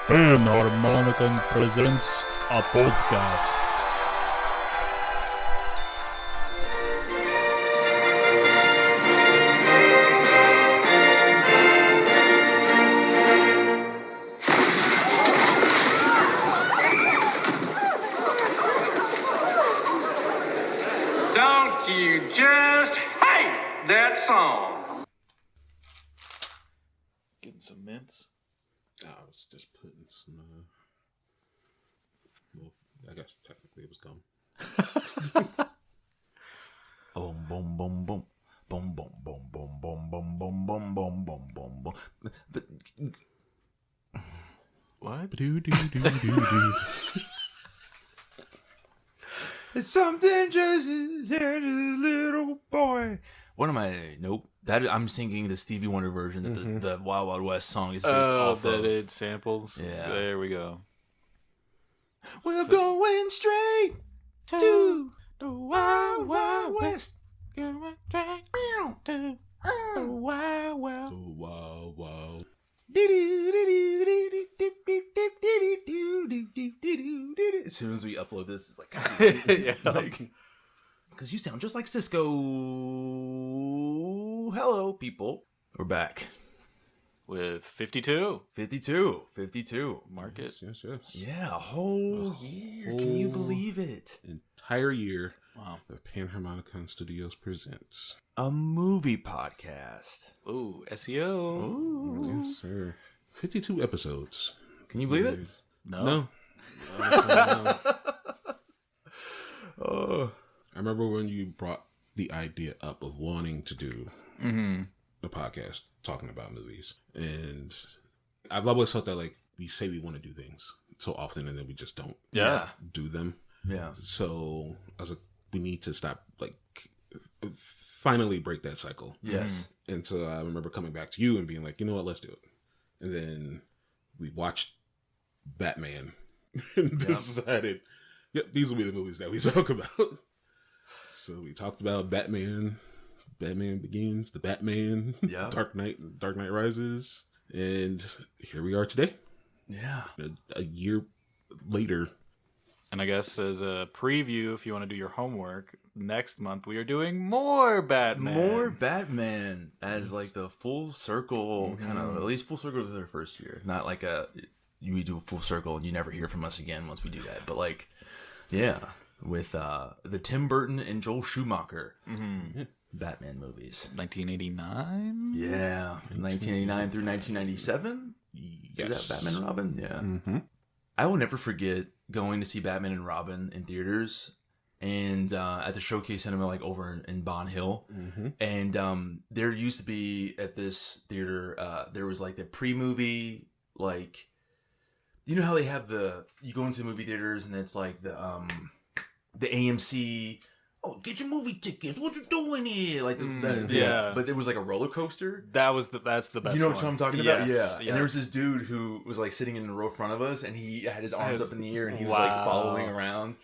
Panharmonicon presents a podcast. Don't you just hate that song? Getting some mints. I was just putting some. Well, I guess technically it was gum. Boom, boom, boom, boom. Boom, boom, boom, boom, boom, boom, boom, boom, boom, boom, boom, boom. What? Do. It's something just as a little boy. What am I? Nope. I'm singing the Stevie Wonder version that the Wild Wild West song is based off of. It samples. Yeah. There we go. We're going straight to the Wild Wild West. Going straight to the Wild Wild. Oh, wow, wow. As soon as we upload this, it's like, Yeah. because you sound just like Cisco. Hello, people. We're back. With 52. 52. Mark it. Yes. Yeah, a whole year. Can you believe it? Entire year Wow. of Panharmonicon Studios presents. A movie podcast. Ooh, SEO. Ooh. Yes, sir. 52 episodes. Can you believe it? No. No. Oh. I remember when you brought the idea up of wanting to do a podcast talking about movies. And I've always felt that, like, we say we want to do things so often and then we just don't Yeah. do them. Yeah. So I was like, we need to stop, like, finally break that cycle. Yes. And so I remember coming back to you and being like, you know what, let's do it. And then we watched Batman and decided, yep, these will be the movies that we talk about. So we talked about Batman Begins, The Batman, Yeah. Dark Knight Rises, and here we are today, Yeah. a year later. And I guess as a preview, if you want to do your homework, next month we are doing more Batman. More Batman as like the full circle kind of, at least full circle of their first year. Not like we do a full circle and you never hear from us again once we do that. But like, yeah, with the Tim Burton and Joel Schumacher Batman movies. 1989? Yeah, 1989 through 1997. Yes. Is that Batman and Robin? Yeah. Mm-hmm. I will never forget going to see Batman and Robin in theaters and at the Showcase Cinema, like over in Bon Hill. And there used to be at this theater, there was like the pre-movie, like, you know how they have you go into the movie theaters and it's like the AMC, oh, get your movie tickets, what you doing here? Like, yeah. But it was like a roller coaster. That's the best You know what one. I'm talking about? Yes, Yeah. And there was this dude who was like sitting in the row in front of us and he had his arms up in the air and he was like Wow. following around.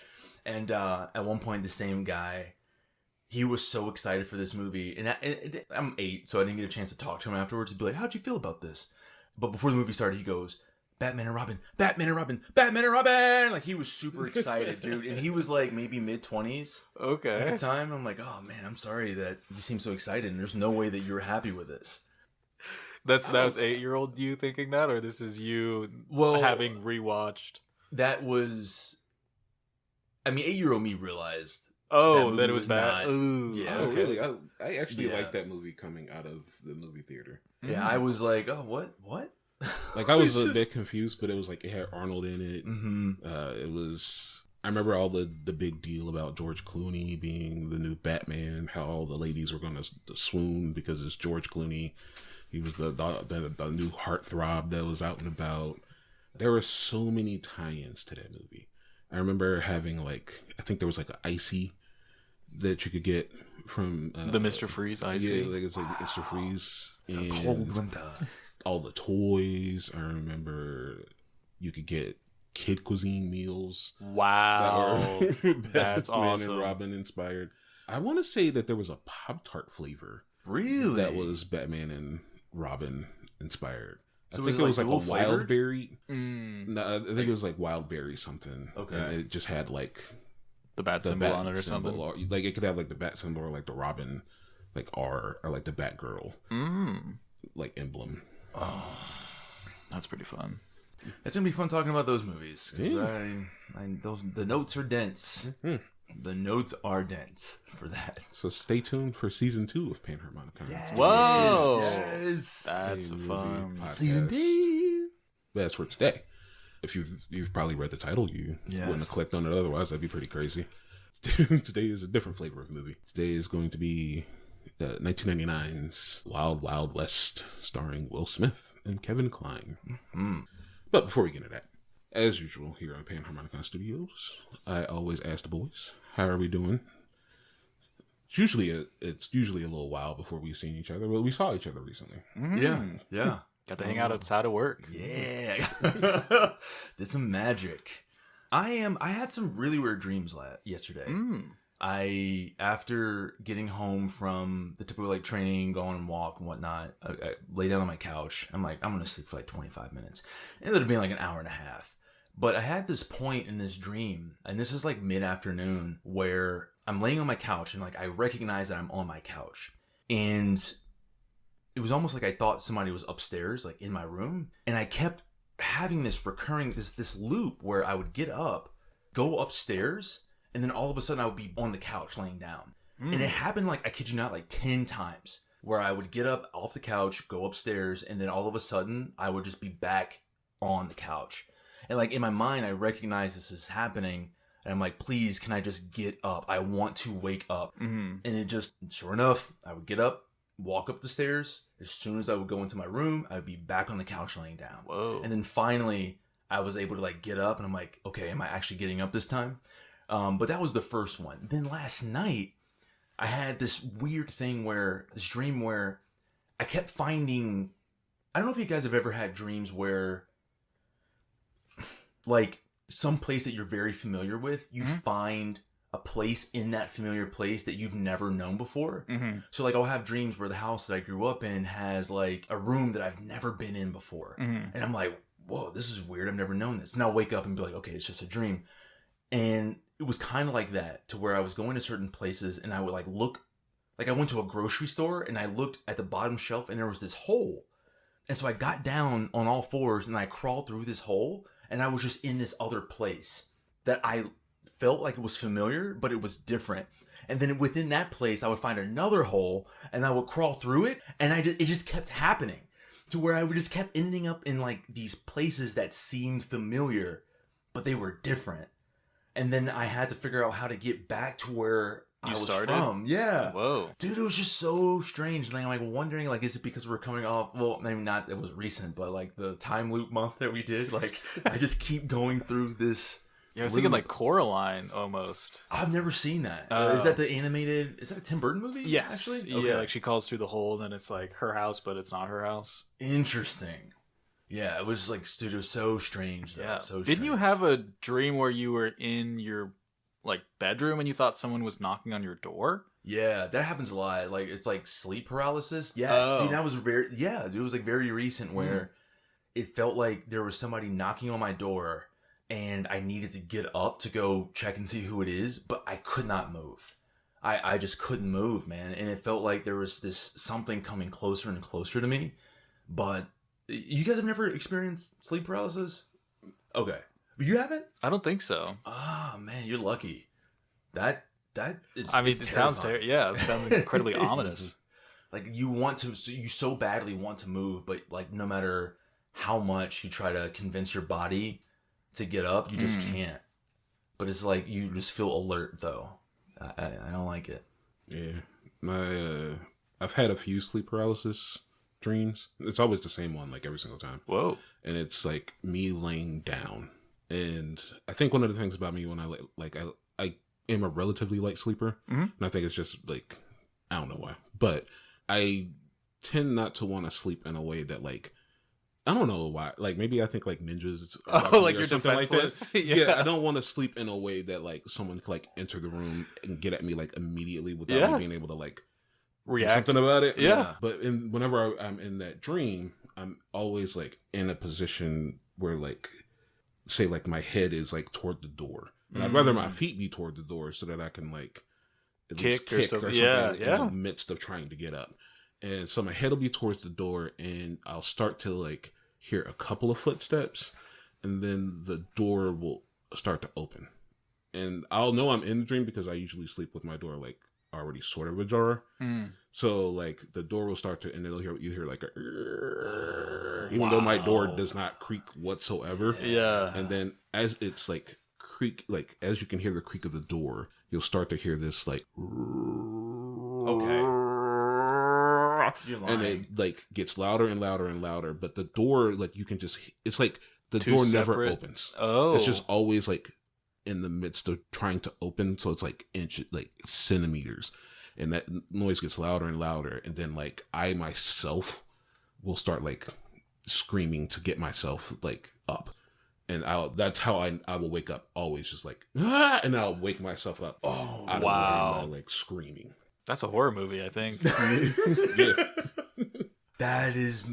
And at one point, the same guy, he was so excited for this movie. And I'm 8, so I didn't get a chance to talk to him afterwards. He'd be like, how'd you feel about this? But before the movie started, he goes, Batman and Robin, Batman and Robin, Batman and Robin! Like, he was super excited, dude. And he was like maybe mid-20s at Okay. the time. I'm like, oh man, I'm sorry that you seem so excited. And there's no way that you're happy with this. That's 8-year-old you thinking that, or this is you having rewatched? That was... I mean, 8-year-old me realized. Oh, movie that it was not- that. Ooh, Yeah. Oh, okay. really? I actually Yeah. liked that movie coming out of the movie theater. Yeah, I was like, oh, what? Like, I was a bit confused, but it was like it had Arnold in it. Mm-hmm. It was. I remember all the big deal about George Clooney being the new Batman. How all the ladies were going to swoon because it's George Clooney. He was the new heartthrob that was out and about. There were so many tie-ins to that movie. I remember having like, I think there was like an icy that you could get from The Mr. Freeze icy. Yeah, like it's like Mr. Freeze. It's a cold winter. All the toys. I remember you could get kid cuisine meals. Wow. That were That's Batman awesome. and Robin inspired. I want to say that there was a Pop-Tart flavor. Really? That was Batman and Robin inspired. So I think it it was was like a dual wild flavored? berry. Mm, No, I think it was like wild berry something. Okay. And it just had like the bat the symbol bat on it or symbol, something. or like it could have like the bat symbol or like the Robin, like R, or like the Batgirl, like emblem. That's pretty fun. It's gonna be fun talking about those movies because Yeah. the notes are dense. Mhm. The notes are dense for that. So stay tuned for season 2 of Panharmonicon. Whoa! Yes. That's Movie fun. podcast. Season 2. But as for today, if you've probably read the title, you Yes. wouldn't have clicked on it otherwise. That'd be pretty crazy. Today is a different flavor of movie. Today is going to be 1999's Wild Wild West, starring Will Smith and Kevin Kline. Mm. But before we get into that, as usual here on Panharmonicon Studios, I always ask the boys, how are we doing? It's usually a little while before we've seen each other, but we saw each other recently. Yeah. Got to hang out outside of work. Yeah. Did some magic. I had some really weird dreams yesterday. After getting home from the typical like training, going and walk and whatnot, I lay down on my couch. I'm like, I'm gonna sleep for like 25 minutes. It ended up being like an hour and a half. But I had this point in this dream, and this is like mid-afternoon, where I'm laying on my couch and like I recognize that I'm on my couch. And it was almost like I thought somebody was upstairs, like in my room. And I kept having this recurring, this loop where I would get up, go upstairs, and then all of a sudden I would be on the couch laying down. And it happened like, I kid you not, like 10 times where I would get up off the couch, go upstairs, and then all of a sudden I would just be back on the couch. And like in my mind, I recognize this is happening. And I'm like, please, can I just get up? I want to wake up. And it just, sure enough, I would get up, walk up the stairs. As soon as I would go into my room, I would be back on the couch laying down. Whoa. And then finally, I was able to like get up and I'm like, okay, am I actually getting up this time? But that was the first one. Then last night, I had this weird thing this dream where I kept finding, I don't know if you guys have ever had dreams where like some place that you're very familiar with, you find a place in that familiar place that you've never known before. So like I'll have dreams where the house that I grew up in has like a room that I've never been in before. And I'm like, whoa, this is weird. I've never known this. And I'll wake up and be like, okay, it's just a dream. And it was kind of like that, to where I was going to certain places and I would like look, like I went to a grocery store and I looked at the bottom shelf and there was this hole. And so I got down on all fours and I crawled through this hole and I was just in this other place that I felt like it was familiar, but it was different. And then within that place, I would find another hole and I would crawl through it. And it just kept happening, to where I would just kept ending up in like these places that seemed familiar, but they were different. And then I had to figure out how to get back to where I was from. Yeah. Whoa. Dude, it was just so strange. Like, I'm like wondering, like, is it because we're coming off, well, maybe not, it was recent, but like the time loop month that we did, like, I just keep going through this. Yeah, I was thinking like Coraline almost. I've never seen that. Is that the animated, is that a Tim Burton movie? Yes. Actually? Yeah, like she calls through the hole and then it's like her house, but it's not her house. Interesting. Yeah, it was like, dude, it was so strange. Though. Yeah. So Didn't you strange. have a dream where you were in your like bedroom and you thought someone was knocking on your door? Yeah, that happens a lot. Like, it's like sleep paralysis. Yes, dude, that was it was like very recent where it felt like there was somebody knocking on my door and I needed to get up to go check and see who it is, but I could not move. I just couldn't move, man. And it felt like there was this something coming closer and closer to me. But you guys have never experienced sleep paralysis? Okay. You haven't? I don't think so. Oh, man, you're lucky. That is, I mean, it's it sounds terrifying. yeah, it sounds incredibly It's- ominous. Like, you so badly want to move, but like no matter how much you try to convince your body to get up, you just can't. But it's like you just feel alert though. I don't like it. Yeah, I've had a few sleep paralysis dreams. It's always the same one, like every single time. Whoa. And it's like me laying down. And I think one of the things about me when I am a relatively light sleeper, and I think it's just like, I don't know why, but I tend not to want to sleep in a way that like, I don't know why. Like maybe I think like ninjas. Like you're something defenseless. Like that. Yeah, I don't want to sleep in a way that like someone could like enter the room and get at me like immediately without me being able to like React. do something about it. Yeah. But whenever I'm in that dream, I'm always like in a position where like, say like my head is like toward the door, and I'd rather my feet be toward the door so that I can like at least Kick or something. Yeah, in the midst of trying to get up. And so my head will be towards the door, and I'll start to like hear a couple of footsteps, and then the door will start to open. And I'll know I'm in the dream because I usually sleep with my door like already sort of ajar. So like the door will start to, and you hear like a, even though my door does not creak whatsoever. Yeah. And then as it's like creak, like as you can hear the creak of the door, you'll start to hear this like, Okay. You're lying. and it like gets louder and louder and louder. But the door, like you can just, it's like the Two door separate- never opens. Oh. It's just always like in the midst of trying to open. So it's like inches, like centimeters. And that noise gets louder and louder. And then like I myself will start like screaming to get myself like up. And that's how I will wake up always, just like, ah! And I'll wake myself up out of the dream by like screaming. That's a horror movie, I think. Yeah. That is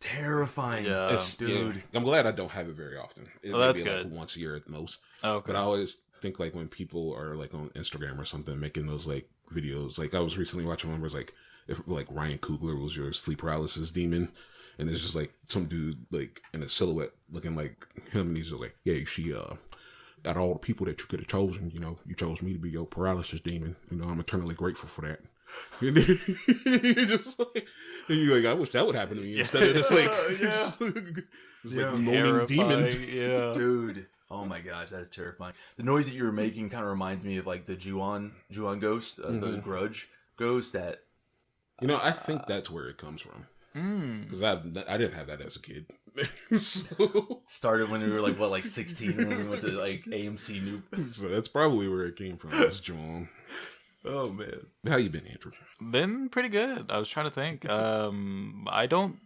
terrifying. Yeah. Dude. Yeah. I'm glad I don't have it very often. It Oh, may that's be, good. Like once a year at most. Okay. But I always think like when people are like on Instagram or something making those like videos, like I was recently watching one where it's like if like Ryan Coogler was your sleep paralysis demon, and it's just like some dude like in a silhouette looking like him, and he's just like, yeah, she out of all the people that you could have chosen, you know, you chose me to be your paralysis demon. You know, I'm eternally grateful for that. And you're just like, and you're like, I wish that would happen to me instead of this like, it's like moaning demon. Yeah. Dude. Oh my gosh, that is terrifying. The noise that you were making kind of reminds me of like the Ju-on ghost, the Grudge ghost that... You know, I think that's where it comes from. Because I didn't have that as a kid. So started when we were like, what, like 16 when we went to like AMC Noop. So that's probably where it came from. It's John. Oh man. How you been, Andrew? Been pretty good. I was trying to think. I don't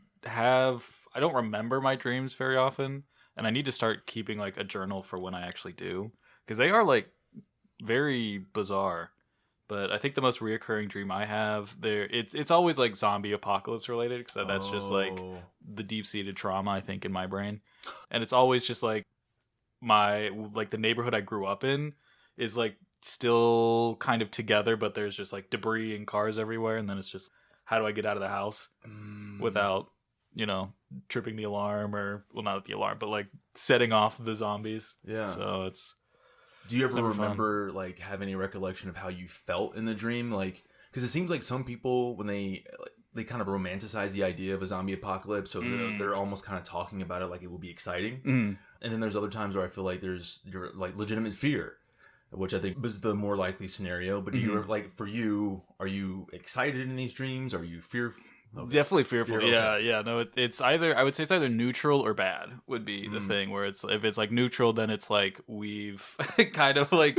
remember my dreams very often, and I need to start keeping like a journal for when I actually do, because they are like very bizarre. But I think the most reoccurring dream I have it's always like zombie apocalypse related, because that's just like the deep seated trauma I think in my brain, and it's always just like the neighborhood I grew up in is like still kind of together, but there's just like debris and cars everywhere, and then it's just how do I get out of the house without tripping the alarm, or well, not the alarm, but like setting off the zombies. Yeah. So it's. Do you ever remember like have any recollection of how you felt in the dream? Like, because it seems like some people when they kind of romanticize the idea of a zombie apocalypse, so they're almost kind of talking about it like it will be exciting. And then there's other times where I feel like there's like legitimate fear, which I think was the more likely scenario. But do you like, for you, are you excited in these dreams? Are you fearful? Okay. Definitely fearful. Okay. Yeah. No, it's either, I would say it's either neutral or bad would be the thing, where if it's like neutral, then it's like we've kind of like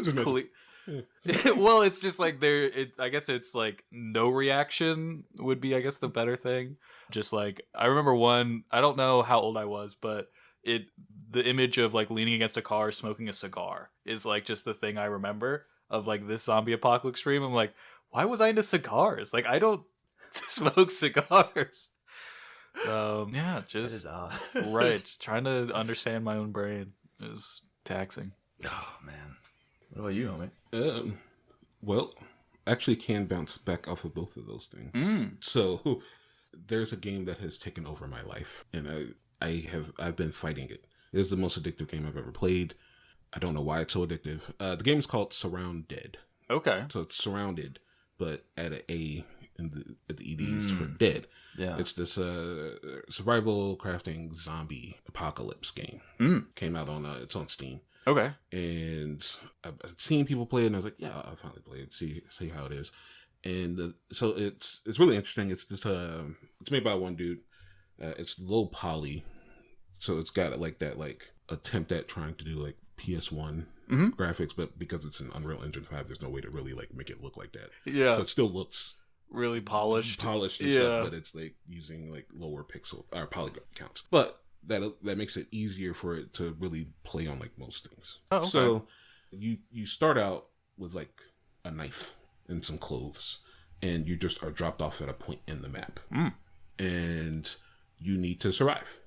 well, it's just like I guess it's like no reaction would be, I guess, the better thing. Just like I remember one, I don't know how old I was, but the image of like leaning against a car smoking a cigar is like just the thing I remember of like this zombie apocalypse dream. I'm like, why was I into cigars? Like I don't smoke cigars. Yeah, just right. Just trying to understand my own brain is taxing. Oh man, what about you, homie? Well, actually, can bounce back off of both of those things. So there's a game that has taken over my life, and I've been fighting it. It is the most addictive game I've ever played. I don't know why it's so addictive. The game is called Surround Dead. Okay, so it's surrounded, but at an A. At the EDs for dead. Yeah, it's this survival crafting zombie apocalypse game. Came out on it's on Steam. Okay, and I've seen people play it, and I was like, yeah, I'll finally play it, see how it is. And so it's really interesting. It's just it's made by one dude. It's low poly, so it's got like that like attempt at trying to do like PS1 graphics, but because it's an Unreal Engine 5, there's no way to really like make it look like that. Yeah, so it still looks really polished and stuff, but it's like using like lower pixel or polygon counts, but that makes it easier for it to really play on like most things. Oh, okay. So you start out with like a knife and some clothes, and you just are dropped off at a point in the map, and you need to survive.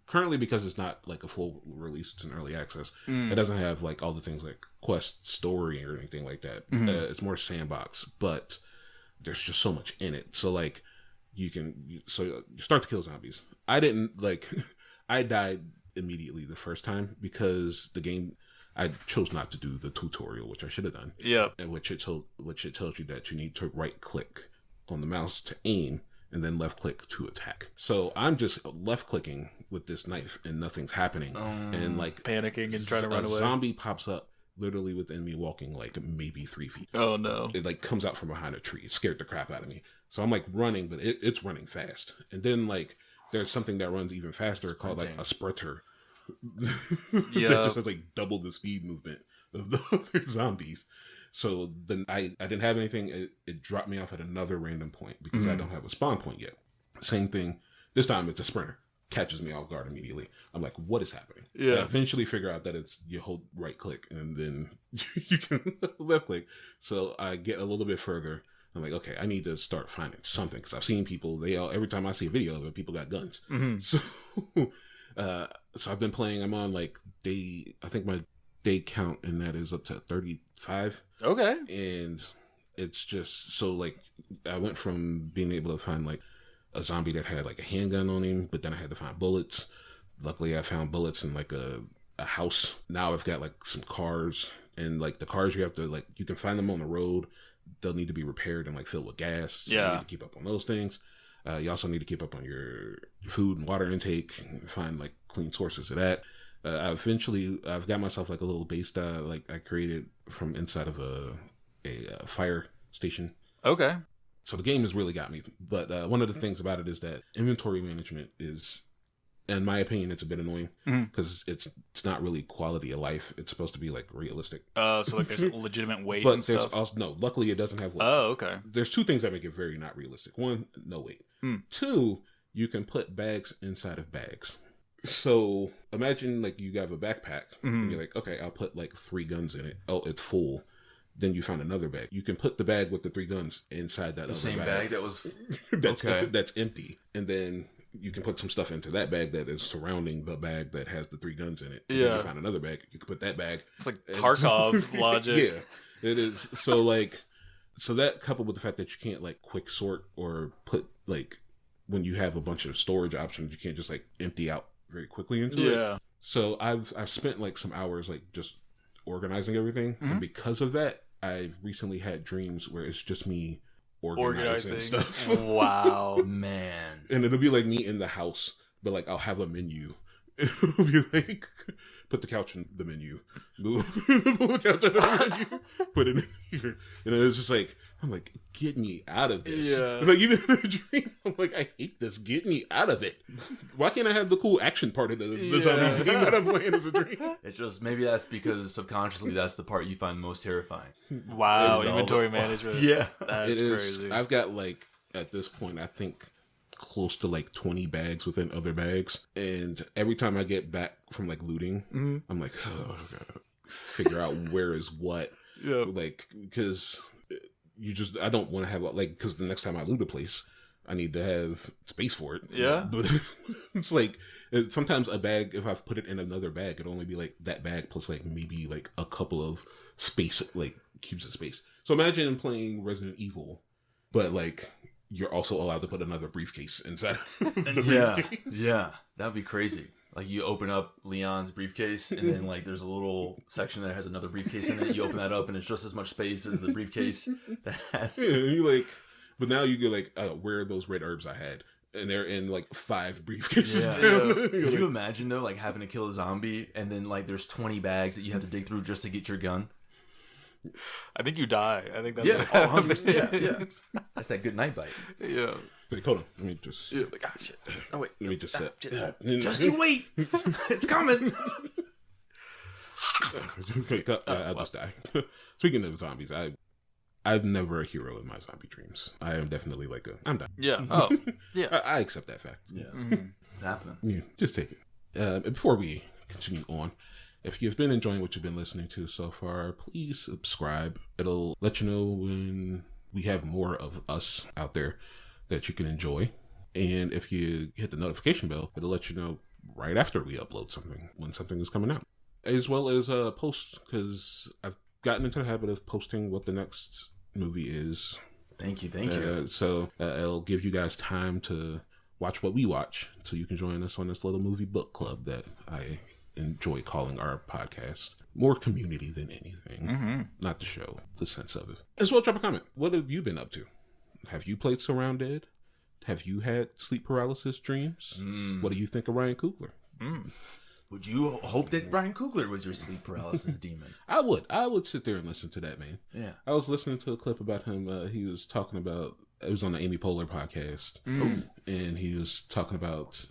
Currently, because it's not like a full release, it's an early access. It doesn't have like all the things like quest, story, or anything like that. It's more sandbox, but there's just so much in it. So like you start to kill zombies. I didn't like. I died immediately the first time because the game. I chose not to do the tutorial, which I should have done. Yeah, and which it tells you that you need to right click on the mouse to aim. And then left click to attack. So I'm just left clicking with this knife and nothing's happening. And like panicking and trying to run away. A zombie pops up literally within me walking like maybe 3 feet. Oh no. It like comes out from behind a tree. It scared the crap out of me. So I'm like running, but it's running fast. And then like there's something that runs even faster called like a sprinter. Yeah. That just has like double the speed movement of the other zombies. So then I didn't have anything. It dropped me off at another random point because I don't have a spawn point yet. Same thing. This time it's a sprinter. Catches me off guard immediately. I'm like, what is happening? Yeah. I eventually figure out that it's you hold right click and then you can left click. So I get a little bit further. I'm like, okay, I need to start finding something because I've seen people. Every time I see a video of it, people got guns. So I've been playing. I'm on like I think my day count and that is up to 35. Okay. And it's just so like I went from being able to find like a zombie that had like a handgun on him, but then I had to find bullets. Luckily I found bullets in like a house. Now I've got like some cars, and like the cars you have to like you can find them on the road. They'll need to be repaired and like filled with gas. So you need to keep up on those things. You also need to keep up on your food and water intake, find like clean sources of that. I've got myself like a little base like I created from inside of a fire station. Okay. So the game has really got me. But one of the things about it is that inventory management is, in my opinion, it's a bit annoying because it's not really quality of life. It's supposed to be like realistic. So like there's legitimate weight but and there's stuff? also no. Luckily, it doesn't have weight. Oh, okay. There's two things that make it very not realistic. One, no weight. Two, you can put bags inside of bags. So imagine like you have a backpack and you're like, okay, I'll put like 3 guns in it. Oh, it's full. Then you find another bag. You can put the bag with the 3 guns inside that The other same bag that was that's empty, and then you can put some stuff into that bag that is surrounding the bag that has the 3 guns in it. And then you find another bag. You can put that bag. It's like Tarkov logic. Yeah, it is. So like, so that coupled with the fact that you can't like quick sort or put like when you have a bunch of storage options, you can't just like empty out very quickly into it. Yeah. So I've spent like some hours like just organizing everything, and because of that, I've recently had dreams where it's just me organizing stuff. Wow, man. And it'll be like me in the house, but like I'll have a menu. It'll be like put the couch in the menu, move the couch in the menu, put it in here. And it's just like I'm like, get me out of this. Yeah. Like even in a dream, I'm like, I hate this. Get me out of it. Why can't I have the cool action part of the zombie game that I'm playing as a dream? It's just maybe that's because subconsciously that's the part you find most terrifying. Wow, inventory management. Yeah, that's crazy. I've got like at this point, I think close to like 20 bags within other bags, and every time I get back from like looting, I'm like, oh, I gotta figure out where is what. Yeah, like because I don't want to have like because the next time I loot a place, I need to have space for it. Yeah, but it's like sometimes a bag, if I've put it in another bag, it'll only be like that bag plus like maybe like a couple of space like cubes of space. So imagine playing Resident Evil, but like you're also allowed to put another briefcase inside the briefcase. Yeah, that'd be crazy. Like you open up Leon's briefcase and then like there's a little section that has another briefcase in it. You open that up and it's just as much space as the briefcase that has. Yeah, and you like, but now you get like, where are those red herbs I had? And they're in like 5 briefcases. Yeah. Could you imagine though, like having to kill a zombie and then like there's 20 bags that you have to dig through just to get your gun? I think you die. I think that's That's that good night bite. Yeah. Like, hold on, let me just. Yeah, like, shit. Oh wait. Let me just. Just you wait. It's coming. Okay, I'll just die. Speaking of zombies, I'm never a hero in my zombie dreams. I am definitely like I'm done. Yeah. Oh. Yeah. I accept that fact. Yeah. It's happening. Yeah. Just take it. Before we continue on, if you've been enjoying what you've been listening to so far, please subscribe. It'll let you know when we have more of us out there that you can enjoy. And if you hit the notification bell, it'll let you know right after we upload something, when something is coming out. As well as posts, because I've gotten into the habit of posting what the next movie is. Thank you. So it'll give you guys time to watch what we watch, so you can join us on this little movie book club that I enjoy calling our podcast. More community than anything. Not the show, the sense of it. As well, drop a comment. What have you been up to? Have you played Surround Dead? Have you had sleep paralysis dreams? What do you think of Ryan Coogler? Would you hope that Ryan Coogler was your sleep paralysis demon? I would sit there and listen to that, man. Yeah. I was listening to a clip about him. He was talking about, it was on the Amy Poehler podcast. And he was talking about,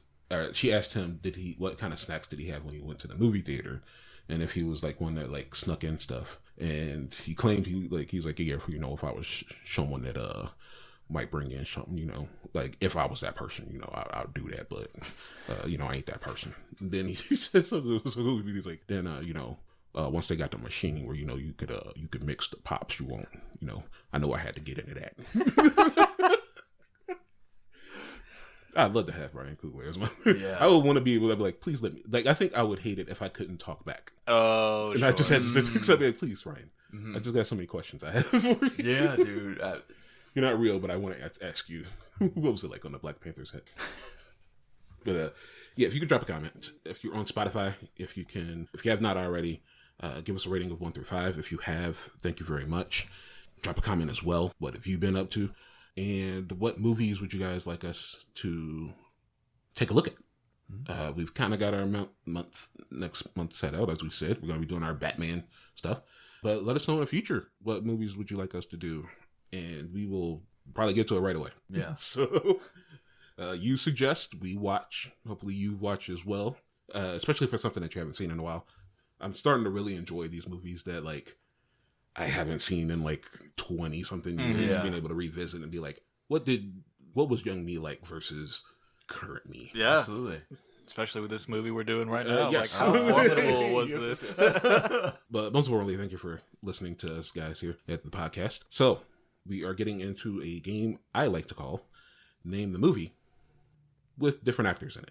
she asked him, what kind of snacks did he have when he went to the movie theater? And if he was like one that like snuck in stuff. And he claimed he was like, yeah, if I was someone that might bring in something, like if I was that person, I'll do that, but I ain't that person. And then he said something. He's like, then once they got the machine where you could mix the pops you want, I know I had to get into that. I'd love to have Ryan Coogler as my. Yeah. I would want to be able to be like, please let me. Like, I think I would hate it if I couldn't talk back. Oh, and sure. I just had to sit there and be like, please, Ryan. I just got so many questions I have for you. Yeah, dude. You're not real, but I want to ask you, what was it like on the Black Panther's head? But yeah, if you could drop a comment, if you're on Spotify, if you have not already, give us a rating of 1 through 5. If you have, thank you very much. Drop a comment as well. What have you been up to? And what movies would you guys like us to take a look at? We've kind of got our next month set out, as we said. We're going to be doing our Batman stuff. But let us know in the future, what movies would you like us to do? And we will probably get to it right away. Yeah. So you suggest, we watch. Hopefully you watch as well, especially for something that you haven't seen in a while. I'm starting to really enjoy these movies that like I haven't seen in like 20 something years. Being able to revisit and be like, what was young me like versus current me? Yeah, absolutely. Especially with this movie we're doing right now. Yes. Like, how formidable was this? But most importantly, thank you for listening to us guys here at the podcast. So we are getting into a game I like to call Name the Movie, with different actors in it.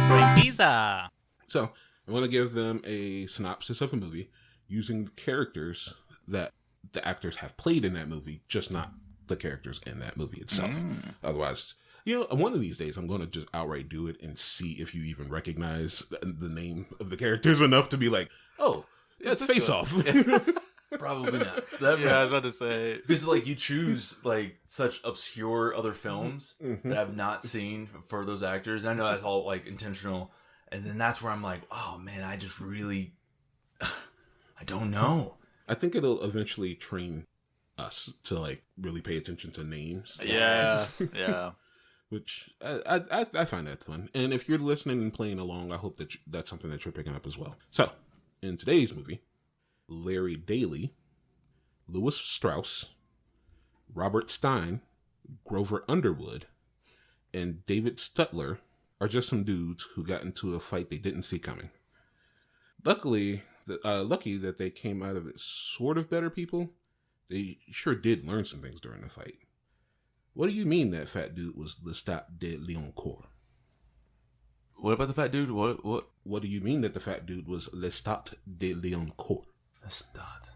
Great pizza. So I want to give them a synopsis of a movie using the characters that the actors have played in that movie, just not the characters in that movie itself. Otherwise, one of these days I'm going to just outright do it and see if you even recognize the name of the characters enough to be like, oh, that's Face Off. Probably not. Yeah, I was about to say. Because like you choose like such obscure other films that I've not seen for those actors. I know that's all like intentional. And then that's where I'm like, oh man, I just really, I don't know. I think it'll eventually train us to like really pay attention to names. Yeah, yeah. Which I find that fun. And if you're listening and playing along, I hope that that's something that you're picking up as well. So, in today's movie, Larry Daly, Lewis Strauss, Robert Stein, Grover Underwood, and David Stutler are just some dudes who got into a fight they didn't see coming. Lucky that they came out of it sort of better people. They sure did learn some things during the fight. What do you mean that fat dude was Lestat de Lioncourt? What about the fat dude? What do you mean that the fat dude was Lestat de Lioncourt? Lestat.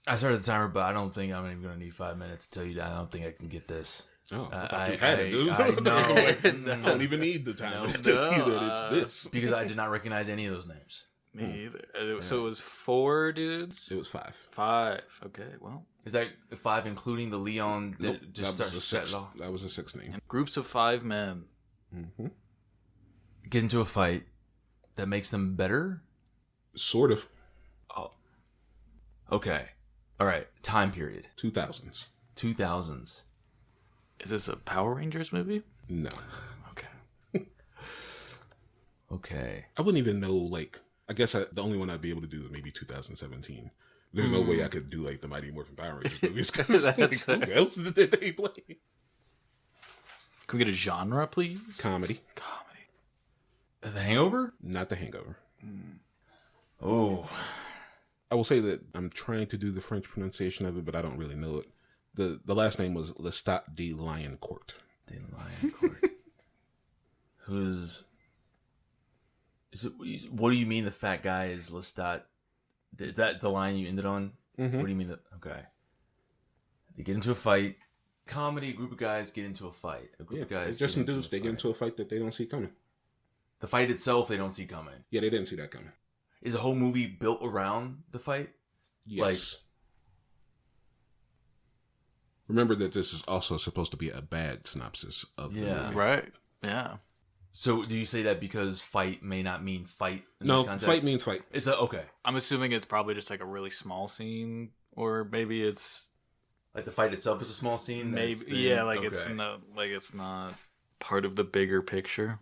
I started the timer, but I don't think I'm even going to need 5 minutes to tell you that. I don't think I can get this. Oh, I thought you had it, dude. I don't even need the time to tell you that it's this. Because I did not recognize any of those names. Me either. So it was 4 dudes? It was 5. 5. Okay, well. Is that 5 including the Leon that nope, just that was a 6th. That was a 6th name. And groups of 5 men. Mm-hmm. Get into a fight that makes them better? Sort of. Oh. Okay. All right. Time period. 2000s. 2000s. Is this a Power Rangers movie? No. Okay. Okay. I wouldn't even know, like, I guess the only one I'd be able to do is maybe 2017. There's no way I could do, like, the Mighty Morphin Power Rangers movies. That's like, who else did they play? Can we get a genre, please? Comedy. The Hangover? Not The Hangover. Oh. I will say that I'm trying to do the French pronunciation of it, but I don't really know it. The last name was Lestat de Lioncourt. De Lioncourt. Who's... What do you mean the fat guy is Lestat? Is that the line you ended on? Mm-hmm. What do you mean that? Okay. They get into a fight. Comedy, a group of guys get into a fight. A group of guys. It's just some dudes, they get into a fight that they don't see coming. The fight itself, they don't see coming. Yeah, they didn't see that coming. Is the whole movie built around the fight? Yes. Remember that this is also supposed to be a bad synopsis of the movie. Right. Yeah. So do you say that because fight may not mean fight in No, this context? fight means fight. It's okay. I'm assuming it's probably just like a really small scene, or maybe it's Like the fight itself is a small scene? maybe it's not part of the bigger picture.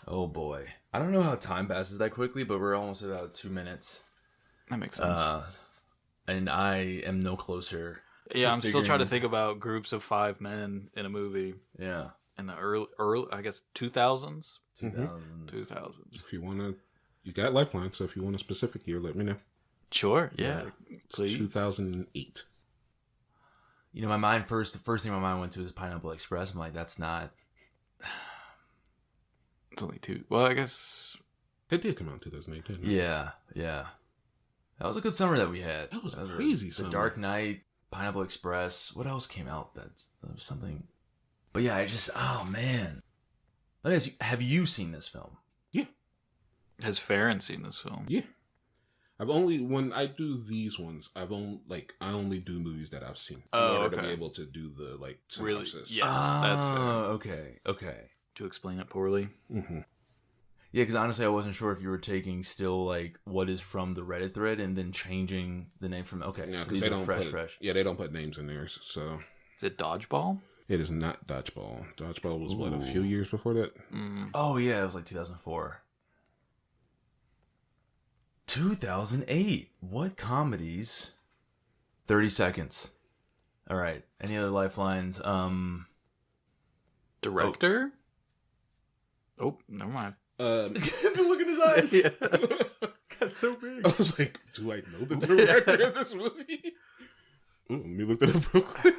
Oh boy. I don't know how time passes that quickly, but we're almost about 2 minutes. That makes sense. And I am no closer. Yeah, I'm still trying to think about groups of 5 men in a movie. Yeah. In the early, I guess, 2000s? 2000s. If you want to, you got Lifeline, so if you want a specific year, let me know. Sure, yeah. Please. 2008. You know, the first thing my mind went to was Pineapple Express. I'm like, that's not... It's only 2. Well, I guess... They did come out in 2008, didn't they? Yeah. That was a good summer that we had. That was a crazy summer. The Dark Knight, Pineapple Express. What else came out? That was something... But yeah, oh man. Let me ask you, have you seen this film? Yeah. Has Farron seen this film? Yeah. When I do these ones, I only do movies that I've seen. In order to be able to do the, synopsis. Really? Yes, that's fair. Okay. To explain it poorly. Mm-hmm. Yeah, because honestly, I wasn't sure if you were taking still, what is from the Reddit thread and then changing the name from, okay, Yeah, so because these are fresh. Yeah, they don't put names in there, so... Is it Dodgeball? It is not Dodgeball. Dodgeball was, a few years before that? Oh, yeah, it was 2004. 2008. What comedies? 30 seconds. All right. Any other lifelines? Director? Oh, never mind. Look at his eyes. Yeah. That's so big. I was like, do I know the director of this movie? Ooh, let me look that up real quick.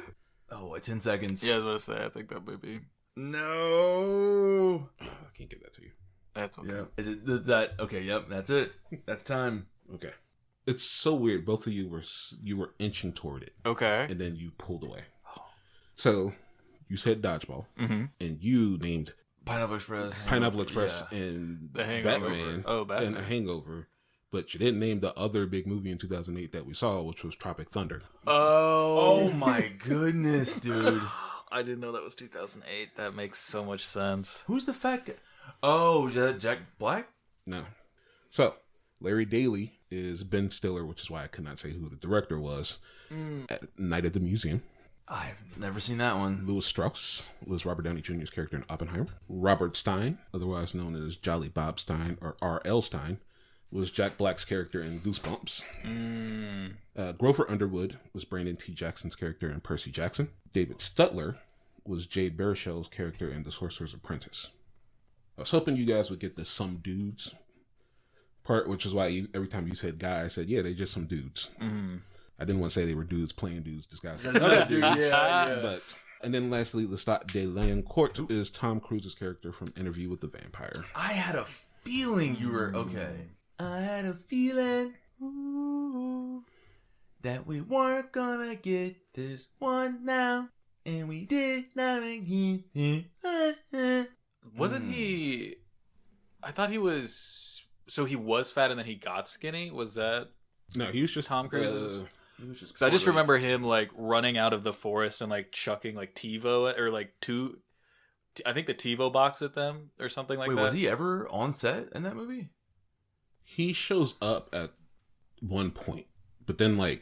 Oh, 10 seconds. Yeah, I was going to say, I think that might be. No. I can't give that to you. That's okay. Yeah. Is it that? Okay, yep, that's it. That's time. Okay. It's so weird. Both of you were inching toward it. Okay. And then you pulled away. So, you said Dodgeball. Mm-hmm. And you named Pineapple Express. and The Hangover. Batman. Batman. And A Hangover. But you didn't name the other big movie in 2008 that we saw, which was Tropic Thunder. Oh my goodness, dude. I didn't know that was 2008. That makes so much sense. Who's the fat guy? Oh, Jack Black? No. So, Larry Daly is Ben Stiller, which is why I could not say who the director was, at Night at the Museum. I've never seen that one. Louis Strauss was Robert Downey Jr.'s character in Oppenheimer. Robert Stein, otherwise known as Jolly Bob Stein, or R.L. Stein, was Jack Black's character in Goosebumps. Grover Underwood was Brandon T. Jackson's character in Percy Jackson. David Stutler was Jade Baruchel's character in The Sorcerer's Apprentice. I was hoping you guys would get the some dudes part, which is why every time you said guy, I said, yeah, they're just some dudes. Mm-hmm. I didn't want to say they were dudes playing dudes disguised as other dudes. Yeah. But, and then lastly, Lestat de Lioncourt is Tom Cruise's character from Interview with the Vampire. I had a feeling you were... Okay. I had a feeling that we weren't gonna get this one now, and we did not make it. Wasn't he... I thought he was... So he was fat and then he got skinny? Was that... No, he was just... Tom Cruise's... Because I just remember him running out of the forest and chucking TiVo or I think the TiVo box at them or something like that. Wait, was he ever on set in that movie? He shows up at one point, but then I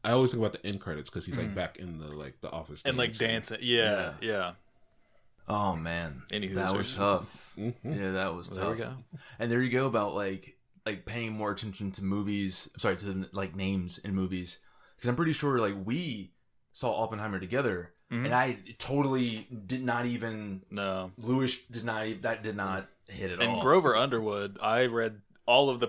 always think about the end credits because he's back in the office and dancing. Yeah. Oh man, Anywho, that was tough. Mm-hmm. Yeah, that was tough. There we go. And there you go about paying more attention to movies. Sorry, to names in movies, because I'm pretty sure we saw Oppenheimer together, and I totally did not even. No, Lewis did not. That did not hit at all. And Grover Underwood, I read all of the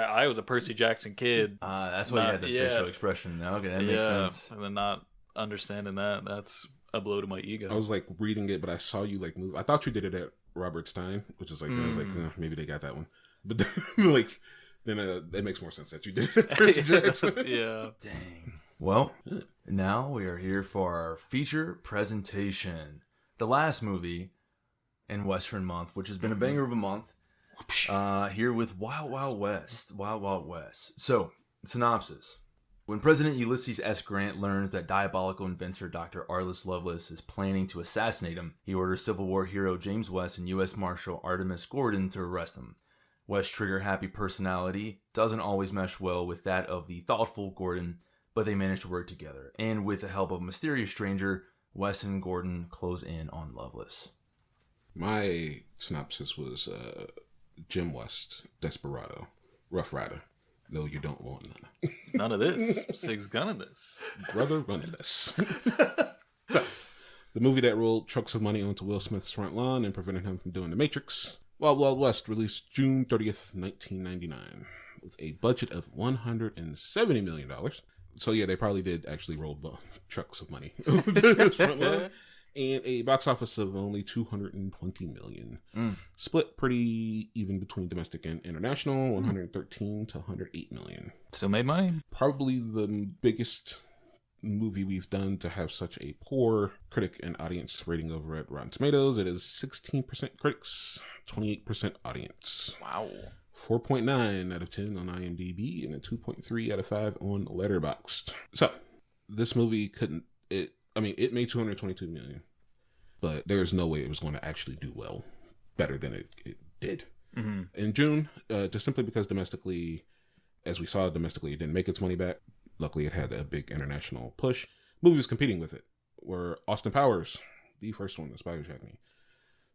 I was a Percy Jackson kid. That's why you had the facial expression. Okay, that makes sense. And then not understanding that's a blow to my ego. I was like reading it, but I saw you like move. I thought you did it at Robert Stein, which is like I was like maybe they got that one, but then, like then it makes more sense that you did it at Percy Jackson. Yeah. Dang. Well, now we are here for our feature presentation. The last movie in Western Month, which has been a banger of a month. Here with Wild Wild West. Wild Wild West. So, synopsis. When President Ulysses S. Grant learns that diabolical inventor Dr. Arliss Lovelace is planning to assassinate him, he orders Civil War hero James West and U.S. Marshal Artemis Gordon to arrest him. West's trigger-happy personality doesn't always mesh well with that of the thoughtful Gordon, but they manage to work together. And with the help of a mysterious stranger, West and Gordon close in on Lovelace. My synopsis was Jim West, Desperado, Rough Rider. No, you don't want none. None of this. Six gun of this. Brother, running this. So, the movie that rolled trucks of money onto Will Smith's front lawn and prevented him from doing The Matrix. Wild Wild West released June 30th, 1999, with a budget of $170 million. So yeah, they probably did actually roll trucks of money onto his front lawn. And a box office of only $220 million. Split pretty even between domestic and international, 113 to 108 million. Still made money? Probably the biggest movie we've done to have such a poor critic and audience rating over at Rotten Tomatoes. It is 16% critics, 28% audience. Wow. 4.9 out of 10 on IMDb and a 2.3 out of 5 on Letterboxd. So, this movie it made $222 million, but there's no way it was going to actually do well, better than it did. Mm-hmm. In June, just simply because domestically, as we saw domestically, it didn't make its money back. Luckily, it had a big international push. Movies competing with it were Austin Powers, the first one, The Spy Who Shagged Me.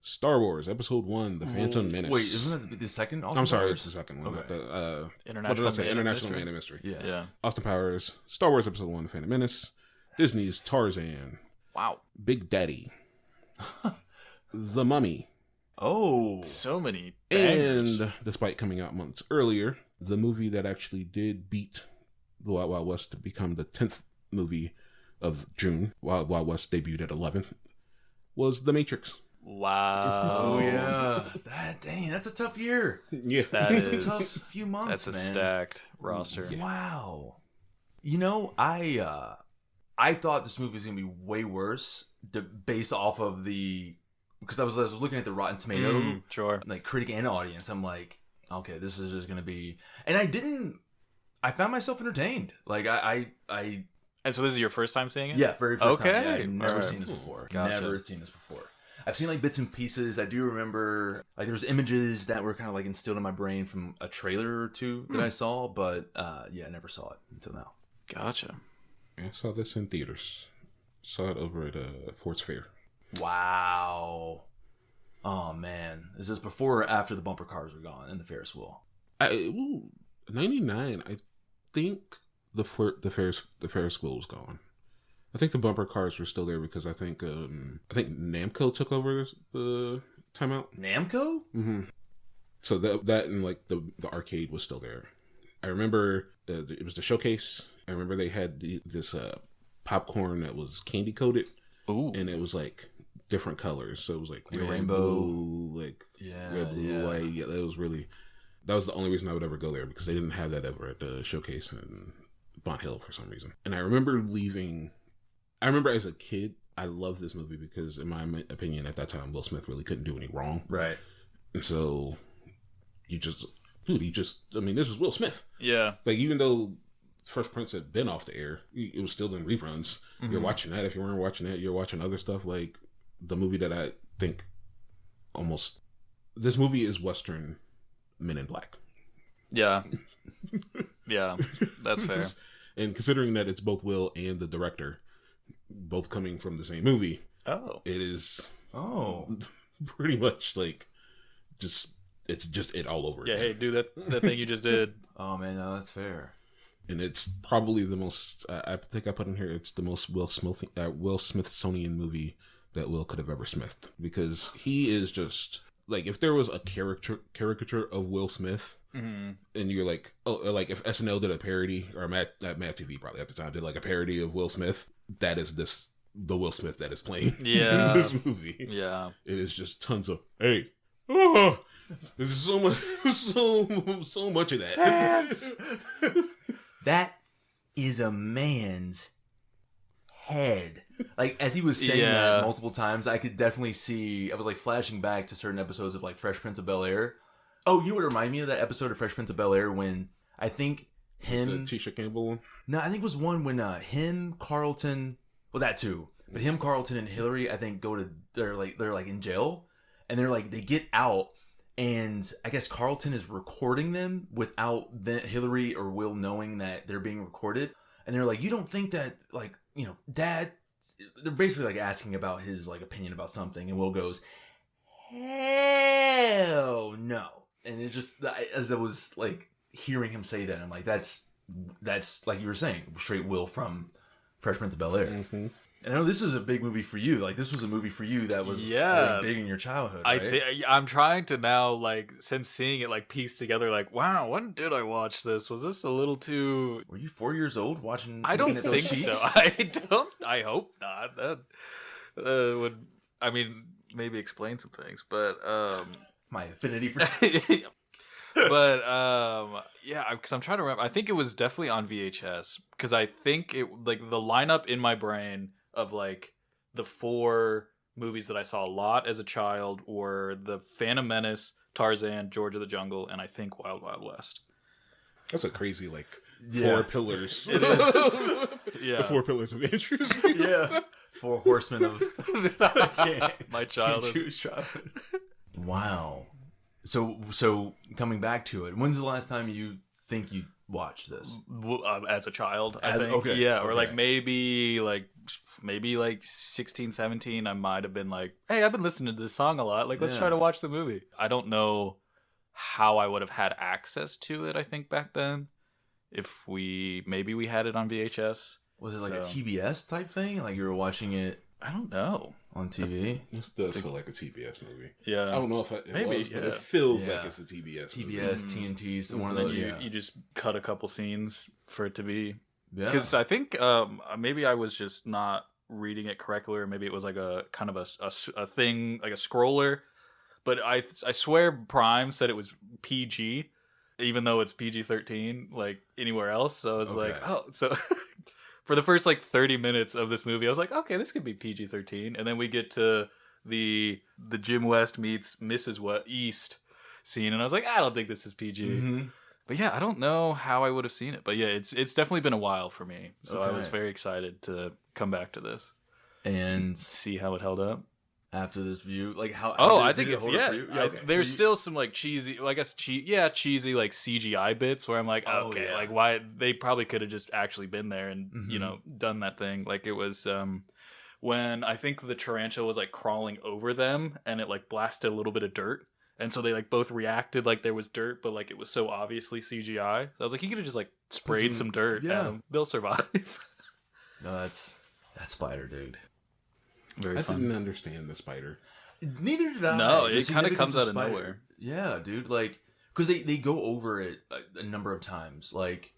Star Wars Episode 1, The Phantom Menace. Wait, isn't that the second Austin I'm sorry, Powers? it's the second one. Okay. International Man of Mystery. Yeah. Austin Powers, Star Wars Episode 1, The Phantom Menace, Disney's Tarzan. Wow. Big Daddy. The Mummy. Oh. So many bangers. And despite coming out months earlier, the movie that actually did beat The Wild Wild West to become the 10th movie of June, Wild Wild West debuted at 11th, was The Matrix. Wow. Oh, yeah. That's a tough year. Yeah. That It's is a tough few months, That's a man. stacked roster. Wow. You know, I thought this movie was going to be way worse based off of because I was looking at the Rotten Tomato Sure. like critic and audience. I'm like, okay, this is just going to be, and I found myself entertained. Like And so this is your first time seeing it? yeah, very first time. Okay. Yeah, I've never Alright. seen this before. Gotcha. Never seen this before. I've seen like bits and pieces. I do remember like there's images that were kind of like instilled in my brain from a trailer or two that I saw, but I never saw it until now. Gotcha. I saw this in theaters. Saw it over at Ford's Fair. Wow. Oh man, is this before or after the bumper cars were gone and the Ferris wheel? 99. I think the Ferris wheel was gone. I think the bumper cars were still there because I think Namco took over the timeout. Namco? Mm-hmm. So that and like the arcade was still there. I remember it was the showcase. I remember they had this popcorn that was candy coated. Ooh. And it was like different colors. So it was like a red, rainbow. blue, like red, blue, white. Yeah, that was the only reason I would ever go there because they didn't have that ever at the showcase in Bont Hill for some reason. And I remember as a kid, I loved this movie because in my opinion at that time, Will Smith really couldn't do any wrong. Right. And so this is Will Smith. Yeah. Like even though Fresh Prince had been off the air, it was still in reruns. Mm-hmm. You're watching that. If you weren't watching that, you're watching other stuff. Like the movie that I think this movie is Western Men in Black. Yeah. Yeah, that's fair. And considering that it's both Will and the director, both coming from the same movie, it is pretty much like it's just it all over. Yeah, again. hey, do that thing you just did. Oh man, no, that's fair. And it's probably the most. I think I put in here. It's the most Will Smithsonian movie that Will could have ever smithed because he is just like if there was a caricature of Will Smith, and you're like, oh, like if SNL did a parody, or Mad TV probably at the time did like a parody of Will Smith, that is the Will Smith that is playing in this movie. Yeah, it is just tons of hey, oh, there's so much, so much of that. That is a man's head. Like, as he was saying that multiple times, I could definitely see, I was like flashing back to certain episodes of like Fresh Prince of Bel-Air. Oh, you know what reminded me of that episode of Fresh Prince of Bel-Air when I think him... The Tisha Campbell one? No, I think it was one when him, Carlton... Well, that too. But him, Carlton, and Hillary, I think they're like in jail. And they're like, they get out, and I guess Carlton is recording them without Hillary or Will knowing that they're being recorded. And they're like, you don't think that, like, you know, Dad... They're basically like asking about his like opinion about something, and Will goes, hell no. And it just, as I was like hearing him say that, I'm like, that's like you were saying, straight Will from Fresh Prince of Bel-Air. Mm-hmm. And I know this is a big movie for you. Like, this was a movie for you that was really big in your childhood, right? I'm trying to now, like, since seeing it, like, piece together, like, wow, when did I watch this? Was this a little too... Were you 4 years old watching... I don't think so. I hope not. That would, I mean, maybe explain some things, but... My affinity for this. But, yeah, because I'm trying to remember. I think it was definitely on VHS, because I think it, like, the lineup in my brain of like the 4 movies that I saw a lot as a child were The Phantom Menace, Tarzan, George of the Jungle, and I think Wild Wild West. That's a crazy, like, 4 pillars. It is. Yeah. The 4 pillars of Andrew's. Yeah. 4 horsemen of my childhood. Jewish childhood. Wow. So coming back to it, when's the last time you think you watched this? As a child, I think. Okay. Yeah, or like maybe 16, 17, I might have been like, hey, I've been listening to this song a lot. Like, let's try to watch the movie. I don't know how I would have had access to it, I think, back then. If we had it on VHS. Was it like a TBS type thing? Like you were watching it? I don't know. On TV? This does feel like a TBS movie. Yeah. I don't know if it maybe, was, but it feels like it's a TBS movie. TNT, so one of those. You just cut a couple scenes for it to be. Yeah. Because I think maybe I was just not reading it correctly, or maybe it was like a kind of a thing, like a scroller. But I swear Prime said it was PG, even though it's PG-13, like anywhere else. So I was like, oh, so... For the first, like, 30 minutes of this movie, I was like, okay, this could be PG-13. And then we get to the Jim West meets Mrs. East scene, and I was like, I don't think this is PG. Mm-hmm. But yeah, I don't know how I would have seen it. But yeah, it's definitely been a while for me. So I was very excited to come back to this. And see how it held up. After this view, like how? I think it's there's still some like cheesy, well, I guess cheesy like CGI bits where I'm like, like why they probably could have just actually been there and you know done that thing. Like it was when I think the tarantula was like crawling over them and it like blasted a little bit of dirt, and so they like both reacted like there was dirt, but like it was so obviously CGI. So I was like, you could have just like sprayed some dirt, and they'll survive. No, that's Spider, dude. Very fun. I didn't understand the spider. Neither did I. No, it kind of comes out of nowhere. Yeah, dude. Like, because they go over it a number of times. Like,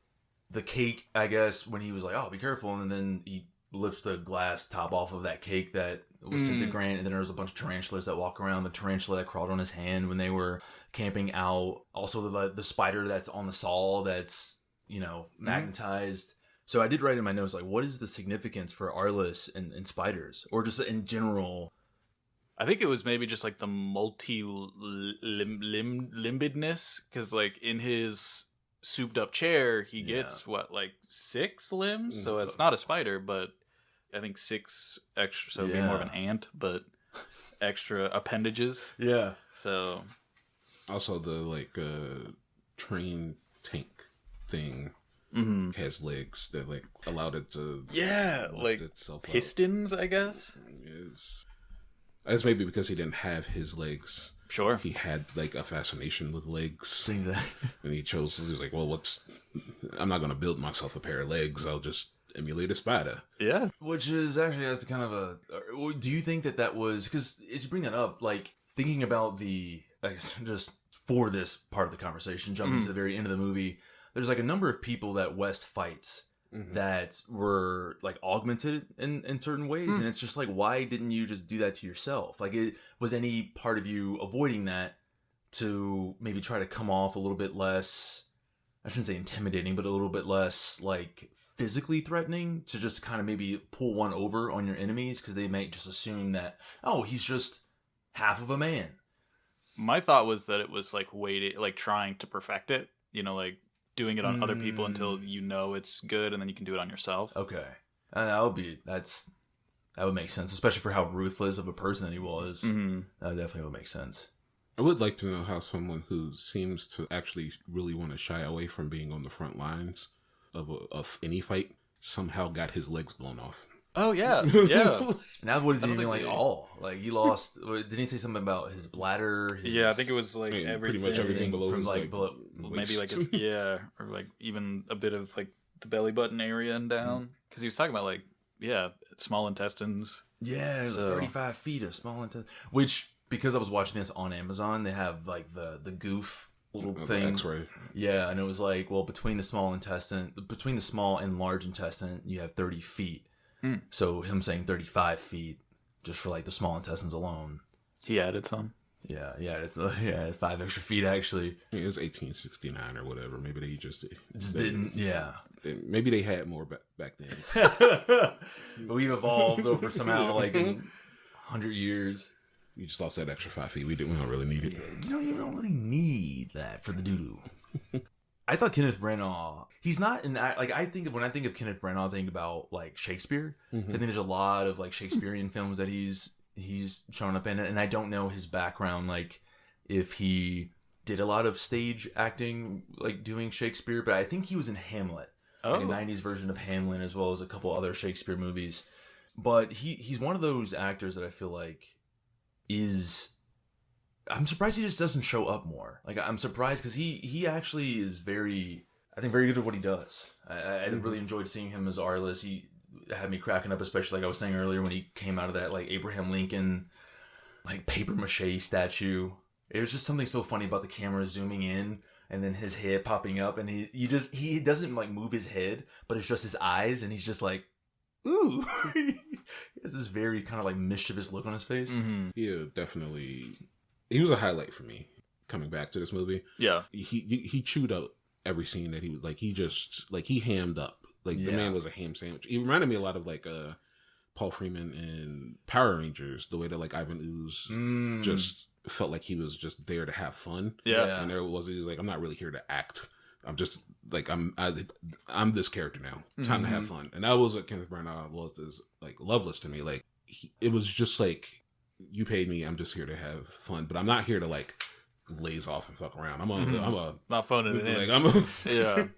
the cake, I guess, when he was like, oh, be careful. And then he lifts the glass top off of that cake that was sent to Grant. And then there was a bunch of tarantulas that walk around. The tarantula that crawled on his hand when they were camping out. Also, the spider that's on the saw that's, you know, magnetized. So I did write in my notes, like, what is the significance for Arliss and spiders? Or just in general? I think it was maybe just, like, the multi-limbedness. Because, like, in his souped-up chair, he gets, 6 limbs? So it's not a spider, but I think 6 extra. So it'd be more of an ant, but extra appendages. Yeah. So. Also, the, like, train tank thing. Has legs that like allowed it to like itself pistons out. I guess that's maybe because he didn't have his legs. Sure, he had like a fascination with legs, and he chose. He was like, well, I'm not going to build myself a pair of legs. I'll just emulate a spider. Yeah, which is actually that's kind of a. Do you think that was because as you bring that up, like thinking about I guess, just for this part of the conversation, jumping to the very end of the movie, there's like a number of people that West fights that were like augmented in certain ways, and it's just like, why didn't you just do that to yourself? Like, was any part of you avoiding that to maybe try to come off a little bit less, I shouldn't say intimidating, but a little bit less like physically threatening, to just kind of maybe pull one over on your enemies, because they might just assume that, oh, he's just half of a man. My thought was that it was like waiting, like trying to perfect it, like doing it on other people until it's good, and then you can do it on yourself. Okay. That would make sense, especially for how ruthless of a person that he was. That definitely would make sense. I would like to know how someone who seems to actually really want to shy away from being on the front lines of any fight somehow got his legs blown off. Oh, yeah. Yeah. Now what is he even like all? Like, he lost... Didn't he say something about his bladder? Yeah, I think it was like everything. Pretty much everything below his like maybe like or like even a bit of like the belly button area and down. Because he was talking about like, small intestines. Yeah, it was 35 feet of small intestine. Which, because I was watching this on Amazon, they have like the goof little thing. X-ray. Yeah, and it was like, well, between the small and large intestine, you have 30 feet. So him saying 35 feet just for like the small intestines alone. He added some. Yeah, it's 5 extra feet actually. Yeah, it was 1869 or whatever. Maybe they just didn't. Yeah, maybe they had more back then. But we've evolved over somehow like in 100 years. We just lost that extra 5 feet. We don't really need it. Yeah, you don't really need that for the doo doo. I thought Kenneth Branagh, he's not in that, like, when I think of Kenneth Branagh, I think about like Shakespeare. I think there's a lot of like Shakespearean films that he's shown up in, and I don't know his background, like if he did a lot of stage acting, like doing Shakespeare, but I think he was in Hamlet, like a 90s version of Hamlet, as well as a couple other Shakespeare movies. But he's one of those actors that I feel like I'm surprised he just doesn't show up more. Like, I'm surprised because he actually is very good at what he does. I really enjoyed seeing him as Arliss. He had me cracking up, especially like I was saying earlier when he came out of that like Abraham Lincoln like paper mache statue. It was just something so funny about the camera zooming in and then his head popping up, and he doesn't like move his head, but it's just his eyes, and he's just like, ooh. He has this very kind of like mischievous look on his face. Yeah, definitely. He was a highlight for me coming back to this movie. Yeah. He chewed out every scene that he was like, he hammed up. Like, the man was a ham sandwich. He reminded me a lot of like Paul Freeman in Power Rangers, the way that like Ivan Ooze just felt like he was just there to have fun. Yeah. And he was like, I'm not really here to act. I'm just like, I'm this character now. Time to have fun. And that was what Kenneth Branagh was, is like Loveless to me. Like, it was just like, you paid me, I'm just here to have fun, but I'm not here to like laze off and fuck around. I'm not phoning it in. Like,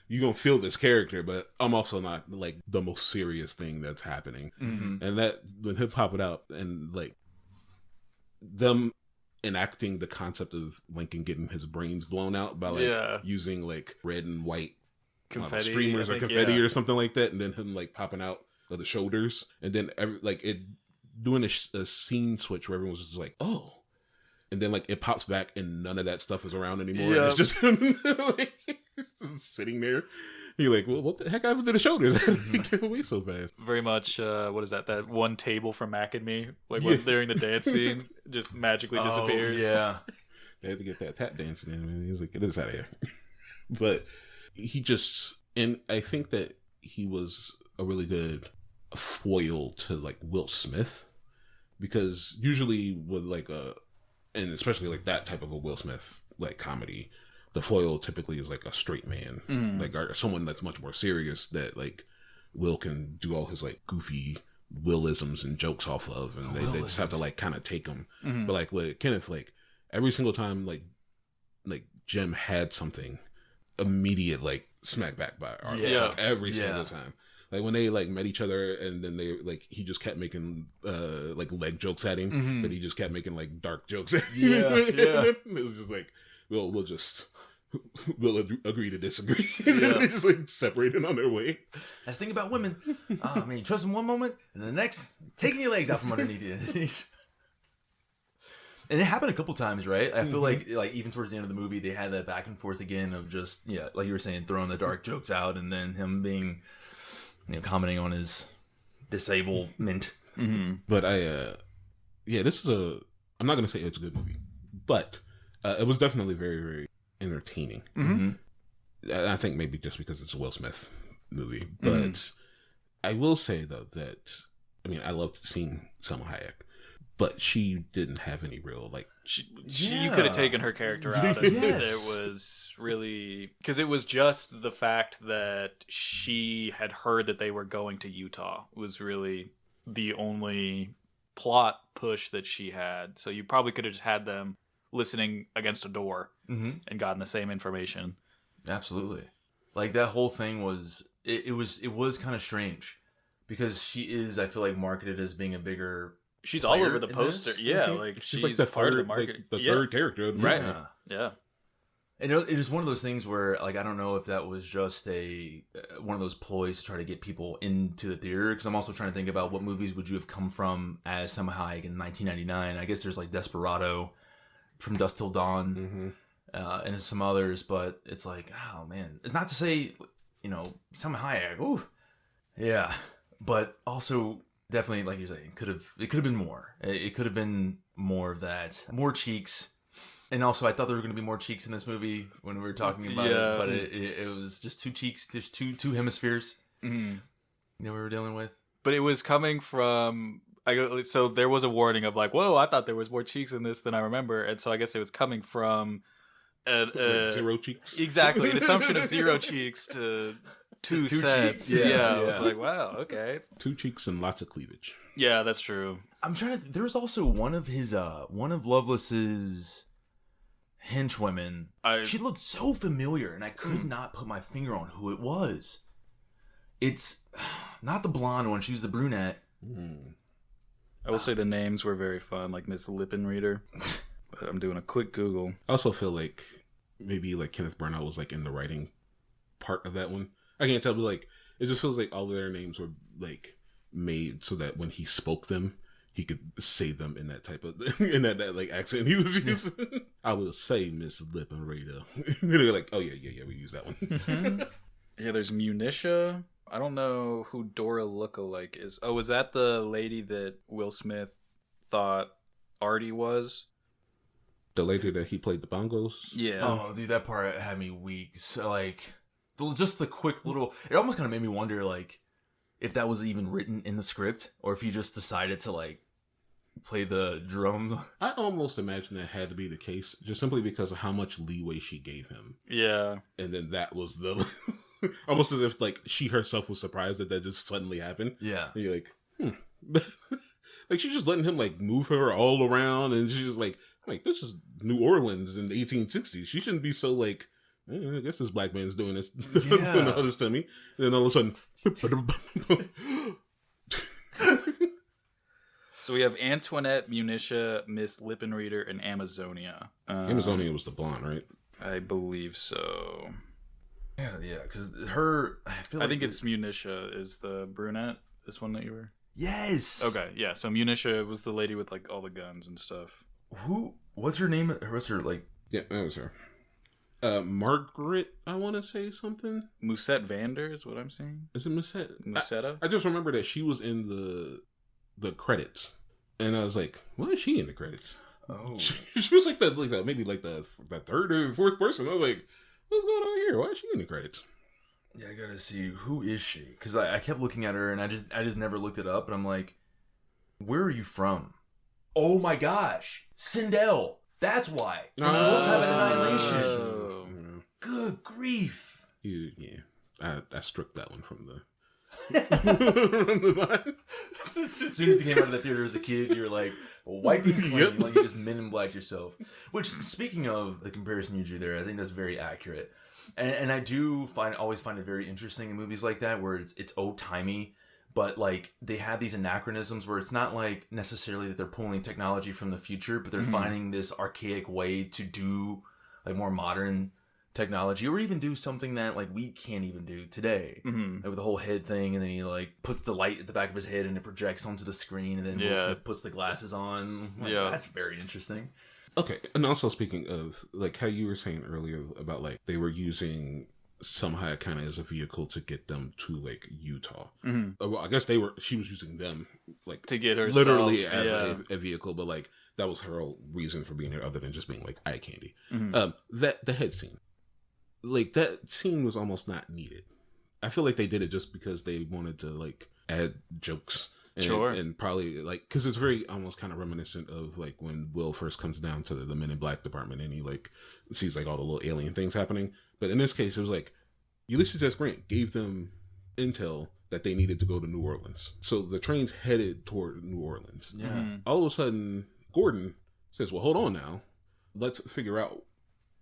you gonna feel this character, but I'm also not like the most serious thing that's happening. And that, when him popping out and like them enacting the concept of Lincoln getting his brains blown out by like using like red and white confetti, streamers or confetti or something like that, and then him like popping out of the shoulders, and then doing a scene switch where everyone's just like, oh, and then like it pops back and none of that stuff is around anymore. And it's just him like, sitting there. You're like, well, what the heck happened to the shoulders? They get away so fast. Very much, what is that? That one table from Mac and Me, like during the dance scene, just magically disappears. Yeah, they had to get that tap dancing in. Man. He was like, get this out of here. But he just, and I think that he was a really good foil to like Will Smith, because usually with like and especially like that type of a Will Smith like comedy, the foil typically is like a straight man, like, or someone that's much more serious that like Will can do all his like goofy Willisms and jokes off of, and they just have to like kind of take them. But like with Kenneth, like every single time like Jim had something, immediate like smack back by Arliss, like every single time. Like when they like met each other, and then they like, he just kept making like leg jokes at him, but he just kept making like dark jokes at him. It was just like, we'll agree to disagree. They just like separated on their way. That's the thing about women. I mean, you trust them one moment, and the next, taking your legs out from underneath you. And it happened a couple times, right? I feel like even towards the end of the movie, they had that back and forth again of just, like you were saying, throwing the dark jokes out, and then him being, commenting on his disablement. But this is I'm not going to say it's a good movie, but it was definitely very, very entertaining. I think maybe just because it's a Will Smith movie. But I will say, though, that, I loved seeing Salma Hayek, but she didn't have any real, you could have taken her character out of it. It was really... Because it was just the fact that she had heard that they were going to Utah. It was really the only plot push that she had. So you probably could have just had them listening against a door and gotten the same information. Absolutely. Like, that whole thing was... It was kind of strange. Because she is, I feel like, marketed as being a bigger... She's all over the poster. Yeah, like she's like the part third, of the market. the third character. Right. Yeah. And it is one of those things where, like, I don't know if that was just one of those ploys to try to get people into the theater. Because I'm also trying to think about what movies would you have come from as Salma Hayek in 1999. I guess there's like Desperado, From Dusk Till Dawn, and some others. But it's like, oh man, it's not to say, Salma Hayek. Ooh, yeah, but also. Definitely, like you're saying, it could have been more. It could have been more of that, more cheeks, and also I thought there were going to be more cheeks in this movie when we were talking about it, but it was just two cheeks, just two hemispheres that we were dealing with. But it was coming from. So there was a warning of like, whoa, I thought there was more cheeks in this than I remember, and so I guess it was coming from zero cheeks. Exactly, an assumption of zero cheeks to. Two sets. Cheeks. Yeah. I was like, wow, okay. 2 cheeks and lots of cleavage. Yeah, that's true. I'm trying to. There was also one of Loveless's henchwomen. She looked so familiar, and I could not put my finger on who it was. It's not the blonde one. She was the brunette. I will say the names were very fun, like Miss Lippenreader. I'm doing a quick Google. I also feel like maybe like Kenneth Branagh was like in the writing part of that one. I can't tell, but like it just feels like all of their names were like made so that when he spoke them, he could say them in that type of in that like accent he was using. I will say Miss Lippenreader. They're like, oh yeah, we use that one. Yeah, there's Munitia. I don't know who Dora lookalike is. Oh, was that the lady that Will Smith thought Artie was? The lady that he played the bongos? Yeah. Oh, dude, that part had me weak. So, like, just the quick little... It almost kind of made me wonder, like, if that was even written in the script, or if he just decided to, like, play the drum. I almost imagine that had to be the case, just simply because of how much leeway she gave him. Yeah. And then that was the... almost as if, like, she herself was surprised that just suddenly happened. Yeah. And you're like, like, she's just letting him, like, move her all around, and she's just like, this is New Orleans in the 1860s. She shouldn't be so, like, I guess this black man's doing this, doing all this to me. And then all of a sudden... So we have Antoinette, Munitia, Miss Lippenreader, and Amazonia. Amazonia was the blonde, right? I believe so. Yeah, because her... I think it's Munitia is the brunette. This one that you were... Yes! Okay, yeah. So Munitia was the lady with, like, all the guns and stuff. What's her name? What's her, like... Yeah, that was her. Margaret, I want to say something. Musette Vander is what I'm saying. Is it Musette? Musetta? I just remember that she was in the credits, and I was like, "Why is she in the credits?" Oh, she was maybe the third or fourth person. I was like, "What's going on here? Why is she in the credits?" Yeah, I gotta see, who is she? Because I kept looking at her, and I just never looked it up, and I'm like, where are you from? Oh my gosh, Sindel. That's why. From World Cup Annihilation. Good grief. I struck that one from the... As soon as you came out of the theater as a kid, you're like wiping clean, like you just Men in Black yourself. Which, speaking of the comparison you drew there, I think that's very accurate. And I do always find it very interesting in movies like that, where it's old-timey, but like they have these anachronisms where it's not like necessarily that they're pulling technology from the future, but they're finding this archaic way to do like more modern technology, or even do something that like we can't even do today, like with the whole head thing, and then he like puts the light at the back of his head and it projects onto the screen, and then Will Smith puts the glasses on. Like, that's very interesting. Okay, and also speaking of like how you were saying earlier about like they were using somehow kind of as a vehicle to get them to like Utah. Well, I guess she was using them like to get herself literally as a vehicle, but like that was her whole reason for being there, other than just being like eye candy. That the head scene, like that scene was almost not needed. I feel like they did it just because they wanted to like add jokes. And probably like because it's very almost kind of reminiscent of like when Will first comes down to the Men in Black department and he like sees like all the little alien things happening. But in this case, it was like Ulysses S. Grant gave them intel that they needed to go to New Orleans, so the train's headed toward New Orleans. All of a sudden, Gordon says, "Well, hold on now, let's figure out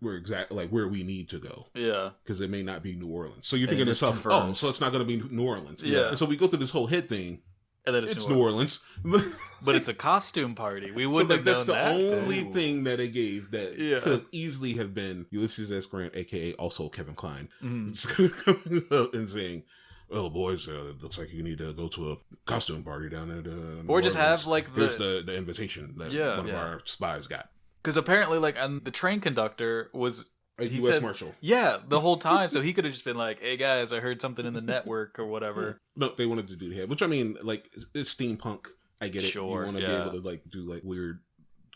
where we need to go." Because it may not be New Orleans. So you're thinking to yourself, "Oh, so it's not going to be New Orleans." And so we go through this whole head thing. And then it's New Orleans. But it's a costume party. We wouldn't have known that. That's the only thing that it gave that could easily have been Ulysses S. Grant, a.k.a. also Kevin Kline, coming up and saying, "Oh, boys, it looks like you need to go to a costume party down at New or just Orleans. have like Here's the invitation that one of our spies got." Because apparently, like, and the train conductor was... A U.S. Marshal. Yeah, the whole time. So he could have just been like, "Hey guys, I heard something in the network or whatever." No, they wanted to do the head, which I mean, like, it's steampunk. I get it. Sure, you want to be able to like do like weird,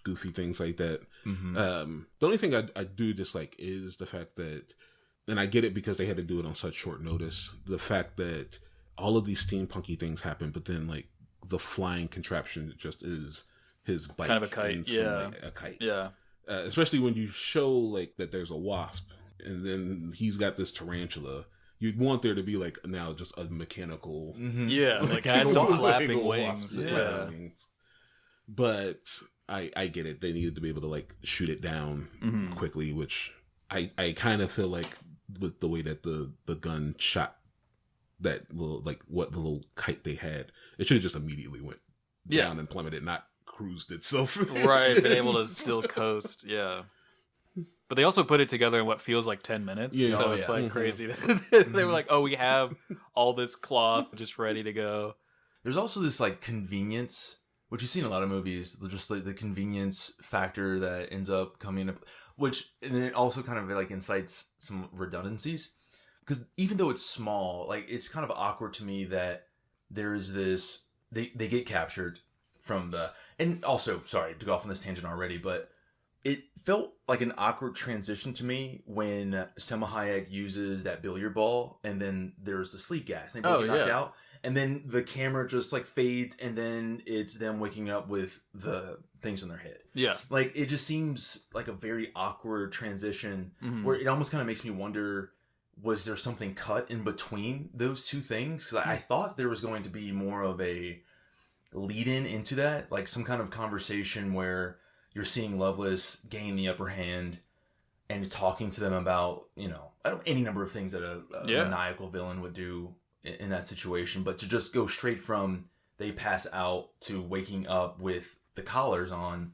goofy things like that. The only thing I do dislike is the fact that, and I get it because they had to do it on such short notice. The fact that all of these steampunky things happen, but then like the flying contraption just is his bike, kind of a kite. A kite. Especially when you show like that there's a wasp and then he's got this tarantula, you'd want there to be like now just a mechanical like add some flapping wings. But I get it, they needed to be able to like shoot it down quickly, which I kind of feel like with the way that the gun shot that little like what the little kite they had, it should have just immediately went down and plummeted, not cruised itself. Right, been able to still coast, But they also put it together in what feels like 10 minutes, so it's like crazy. They were like, "Oh, we have all this cloth just ready to go." There's also this like convenience, which you see in a lot of movies, just like the convenience factor that ends up coming up, which and then it also kind of like incites some redundancies. Because even though it's small, like it's kind of awkward to me that there's this they get captured from the, and also, sorry to go off on this tangent already, but it felt like an awkward transition to me when Selma Hayek uses that billiard ball and then there's the sleep gas and they both get knocked out, and then the camera just like fades and then it's them waking up with the things on their head. Like it just seems like a very awkward transition where it almost kind of makes me wonder, was there something cut in between those two things? Because I thought there was going to be more of a lead in into that, like some kind of conversation where you're seeing Lovelace gain the upper hand and talking to them about, you know, any number of things that a maniacal villain would do in that situation. But to just go straight from they pass out to waking up with the collars on,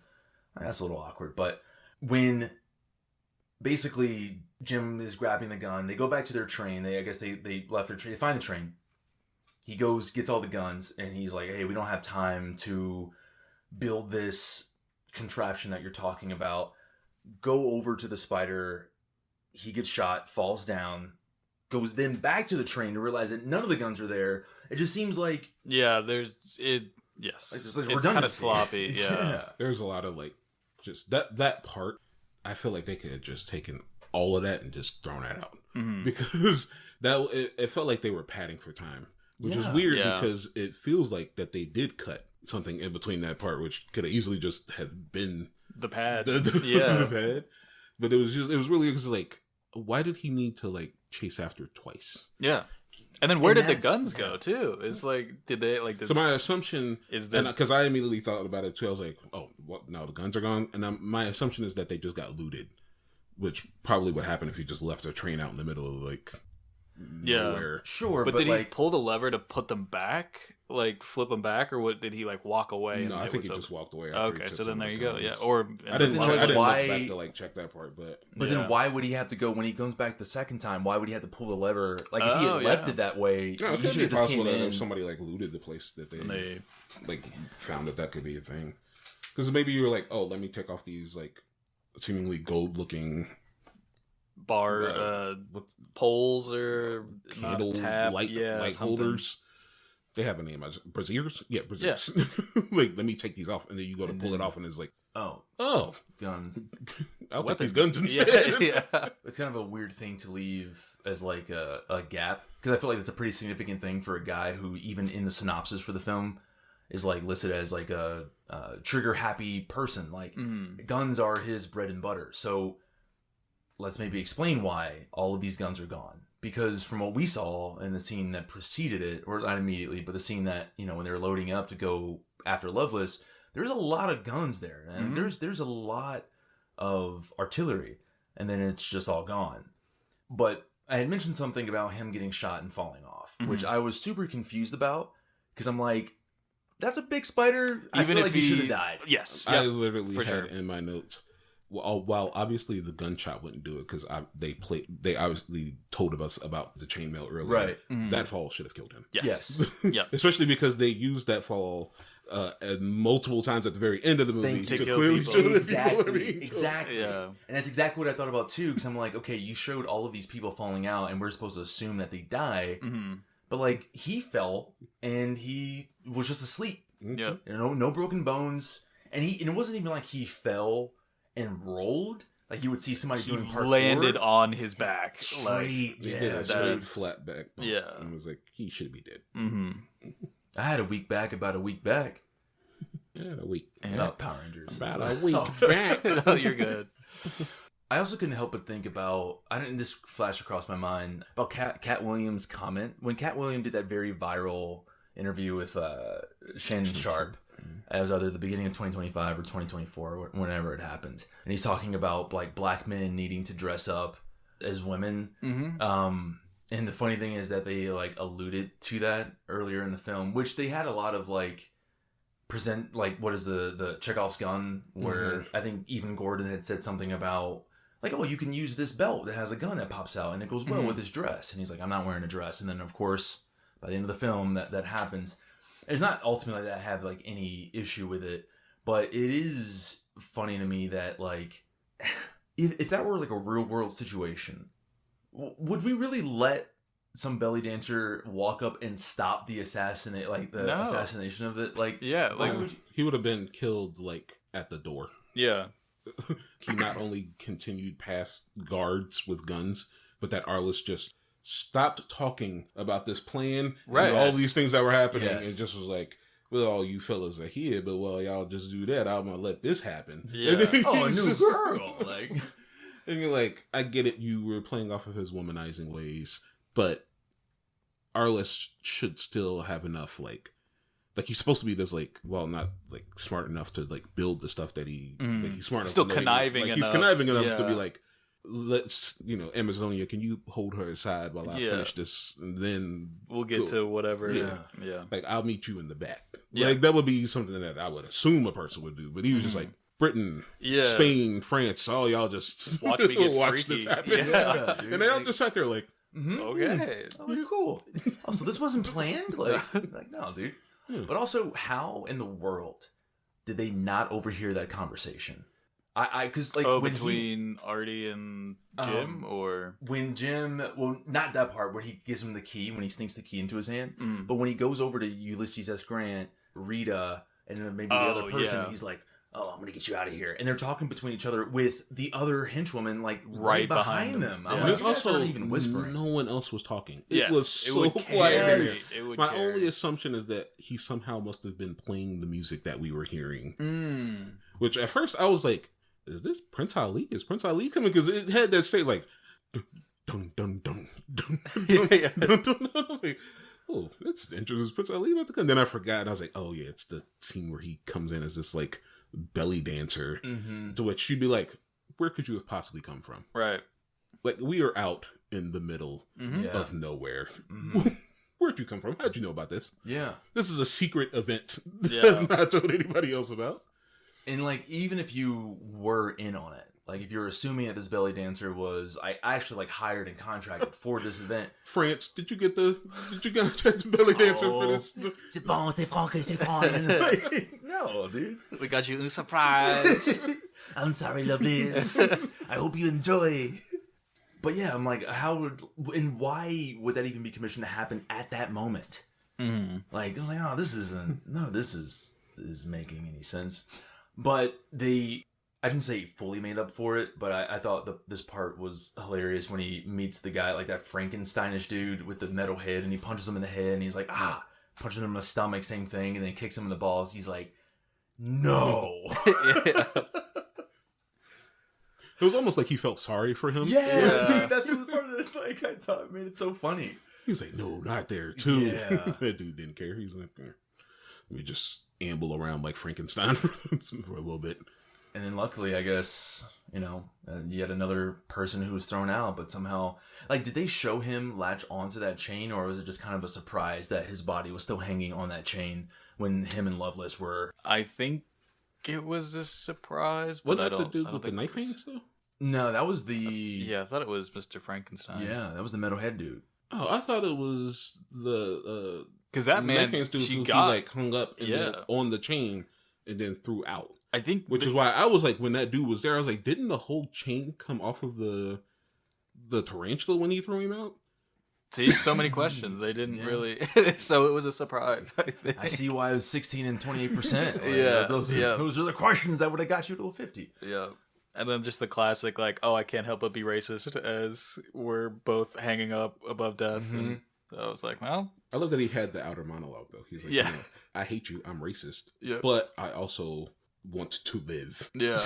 that's a little awkward. But when basically Jim is grabbing the gun, they go back to their train. I guess they left their train. They find the train. He goes, gets all the guns, and he's like, "Hey, we don't have time to build this contraption that you're talking about." Go over to the spider. He gets shot, falls down, goes then back to the train to realize that none of the guns are there. It just seems like... it's kind of sloppy, There's a lot of, like, just that part, I feel like they could have just taken all of that and just thrown that out. Because it felt like they were padding for time. Which is weird because it feels like that they did cut something in between that part, which could have easily just have been the pad. The pad. But it was really just like, why did he need to like chase after twice? Yeah. And then where did the guns go too? It's like, did they like? So my assumption is that, because I immediately thought about it too. I was like, oh, what? Now the guns are gone. And my assumption is that they just got looted, which probably would happen if you just left a train out in the middle of like nowhere. Sure, but did he pull the lever to put them back? like flip him back, or what? Did he like walk away? No, and I it think he was just walked away. Okay, so then there you go. Yeah, or I didn't then, like, look why- back to like check that part, but then why would he have to go when he comes back the second time? Why would he have to pull the lever? Like if he Oh, had left yeah. it that way, no, it he could should be have just possible came that in. if somebody like looted the place that and they like found that could be a thing. Because maybe you were like, oh, let me take off these like seemingly gold looking bar poles or candle tap, light something. holders. They have a name. Braziers? Yeah, braziers. Like, let me take these off. And then you go to pull it off and it's like, Oh, guns. I'll take these Weapons. guns instead. Yeah. It's kind of a weird thing to leave as like a gap, because I feel like it's a pretty significant thing for a guy who, even in the synopsis for the film, is like listed as like a trigger happy person. Like guns are his bread and butter. So let's maybe explain why all of these guns are gone. Because from what we saw in the scene that preceded it, or not immediately, but the scene that, you know, when they were loading up to go after Loveless, there's a lot of guns there, and there's a lot of artillery, and then it's just all gone. But I had mentioned something about him getting shot and falling off, which I was super confused about, because I'm like, that's a big spider. I Even feel if like he he should have died. Yes. I Yeah. literally for had sure. in my notes. While obviously the gunshot wouldn't do it because they obviously told us about the chainmail earlier. Right. That fall should have killed him. Yes. Yeah. Especially because they used that fall multiple times at the very end of the movie to to kill clearly people. show that people were Exactly. being killed. Exactly. Yeah. And that's exactly what I thought about too, because I'm like, okay, you showed all of these people falling out, and we're supposed to assume that they die, but like he fell and he was just asleep. Yeah. You know, no broken bones, and it wasn't even like he fell and rolled. Like you would see somebody He doing parkour. landed on his back. Straight. He Yeah, did a straight that's- flat back bump, yeah. and was like, he should be dead. I had a week back, about a week back. Yeah, a week. About Power Rangers. About a week Oh. back. No, you're good. I also couldn't help but think about, this flashed across my mind, about Cat Williams' comment. When Cat Williams did that very viral interview with Shannon Sharp, it was either the beginning of 2025 or 2024, whenever it happened. And he's talking about like black men needing to dress up as women. And the funny thing is that they like alluded to that earlier in the film, which they had a lot of like present, like what is the Chekhov's gun, where I think even Gordon had said something about like, oh, you can use this belt that has a gun that pops out and it goes well with his dress. And he's like, I'm not wearing a dress. And then of course, by the end of the film, that happens. It's not ultimately that I have like any issue with it, but it is funny to me that like, if that were like a real world situation, would we really let some belly dancer walk up and stop the assassination of it? Like, Yeah. Like, He would have been killed like at the door. yeah. He not only continued past guards with guns, but that Arliss just stopped talking about this plan Right. and all Yes. these things that were happening Yes. and just was like, well, all you fellas are here, but well, y'all just do that. I'm gonna let this happen. Yeah. And then oh, a he's new just- girl. Like, And you're like, I get it. You were playing off of his womanizing ways, but Arliss should still have enough, like he's supposed to be this, like, well, not like smart enough to like build the stuff that he's smart enough. Still to know, conniving like, enough. He's conniving enough Yeah. to be like, let's, Amazonia, can you hold her aside while I Yeah. finish this, and then We'll get to whatever. Yeah. Yeah. like I'll meet you in the back. Yeah. Like that would be something that I would assume a person would do, but he was just like, Britain, Yeah. Spain, France, all y'all just Watch me get watch freaky. this happen. Yeah, dude, And they all like- just sat there like, Okay. oh, like, cool. Oh, so this wasn't planned? Like no, dude. But also, how in the world did they not overhear that conversation? Because like when Between Artie and Jim, or when Jim, well, not that part where he gives him the key, when he sneaks the key into his hand, Mm. but when he goes over to Ulysses S. Grant, Rita, and then maybe the other person, yeah. he's like, "Oh, I'm gonna get you out of here," and they're talking between each other with the other henchwoman like Right behind behind them. them. I'm Yeah. like, there's you guys also aren't even whispering. no one else was talking. Yes, It was it so would quiet. carry. Yes. It would My carry. only assumption is that he somehow must have been playing the music that we were hearing. Mm. Which at first I was like, is this Prince Ali? Is Prince Ali coming? Because it had that state like, dun dun dun dun dun Yeah. dun dun. I was like, oh, that's interesting. Is Prince Ali about to come? Then I forgot. And I was like, oh yeah, it's the scene where he comes in as this like belly dancer. To which you'd be like, where could you have possibly come from? Right. Like we are out in the middle Yeah. of nowhere. Mhm. Where where'd you come from? How'd you know about this? Yeah. This is a secret event that Yeah. I've not told anybody else about. And like, even if you were in on it, like if you're assuming that this belly dancer was, I actually like hired and contracted for this event. France, did you get the belly dancer for this? No, dude. We got you a surprise. I'm sorry, lovelies. I hope you enjoy. But yeah, I'm like, why would that even be commissioned to happen at that moment? Like, I was like, oh, this is making any sense. But I didn't say fully made up for it, but I thought this part was hilarious when he meets the guy, like that Frankensteinish dude with the metal head, and he punches him in the head, and he's like, punches him in the stomach, same thing, and then kicks him in the balls. He's like, no. Yeah. It was almost like he felt sorry for him. Yeah, dude, that's what the part of this, like, I thought it made it so funny. He was like, no, not there, too. Yeah. That dude didn't care. He's like, let me just amble around like Frankenstein for a little bit. And then luckily, I guess, yet another person who was thrown out, but somehow, like, did they show him latch onto that chain, or was it just kind of a surprise that his body was still hanging on that chain when him and Loveless were... I think it was a surprise, What but did that dude with the knife hangs? hands, though? No, that was the... Yeah, I thought it was Mr. Frankenstein. Yeah, that was the metalhead dude. Oh, I thought it was the Because that man, knife hands dude she who got... he, like, hung up on the chain and then threw out. I think... Which is why I was like, when that dude was there, I was like, didn't the whole chain come off of the tarantula when he threw him out? See, so many questions. They didn't really... So it was a surprise, I think. I see why it was 16 and 28%. Like, Yeah, those are the questions that would have got you to a 50. Yeah. And then just the classic, like, oh, I can't help but be racist as we're both hanging up above death. And so I was like, well... I love that he had the outer monologue, though. He's like, Yeah. I hate you, I'm racist. Yeah. But I also want to live. Yeah.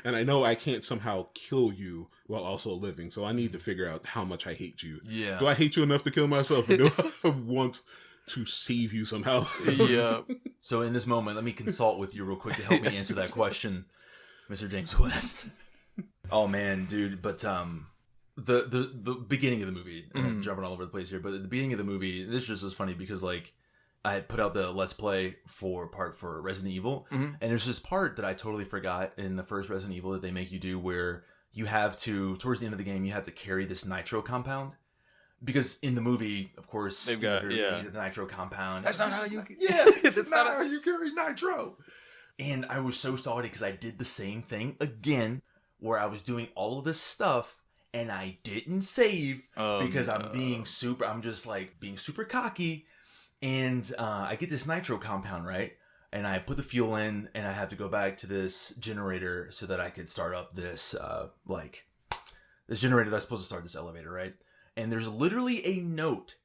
And I know I can't somehow kill you while also living, so I need to figure out how much I hate you. Yeah. Do I hate you enough to kill myself, or do I want to save you somehow? Yeah. So in this moment, let me consult with you real quick to help me answer that question, Mr. James West. Oh man, dude, but the beginning of the movie, and I'm jumping all over the place here, but at the beginning of the movie, this just was funny because like I had put out the Let's Play for Resident Evil, and there's this part that I totally forgot in the first Resident Evil that they make you do where you have to, towards the end of the game, you have to carry this nitro compound. Because in the movie, of course, They've got, he's at the nitro compound. That's not how you... Yeah, it's not how you carry nitro. And I was so salty because I did the same thing again, where I was doing all of this stuff and I didn't save because I'm just like being super cocky. And I get this nitro compound, right? And I put the fuel in and I have to go back to this generator so that I could start up this, this generator that's supposed to start this elevator, right? And there's literally a note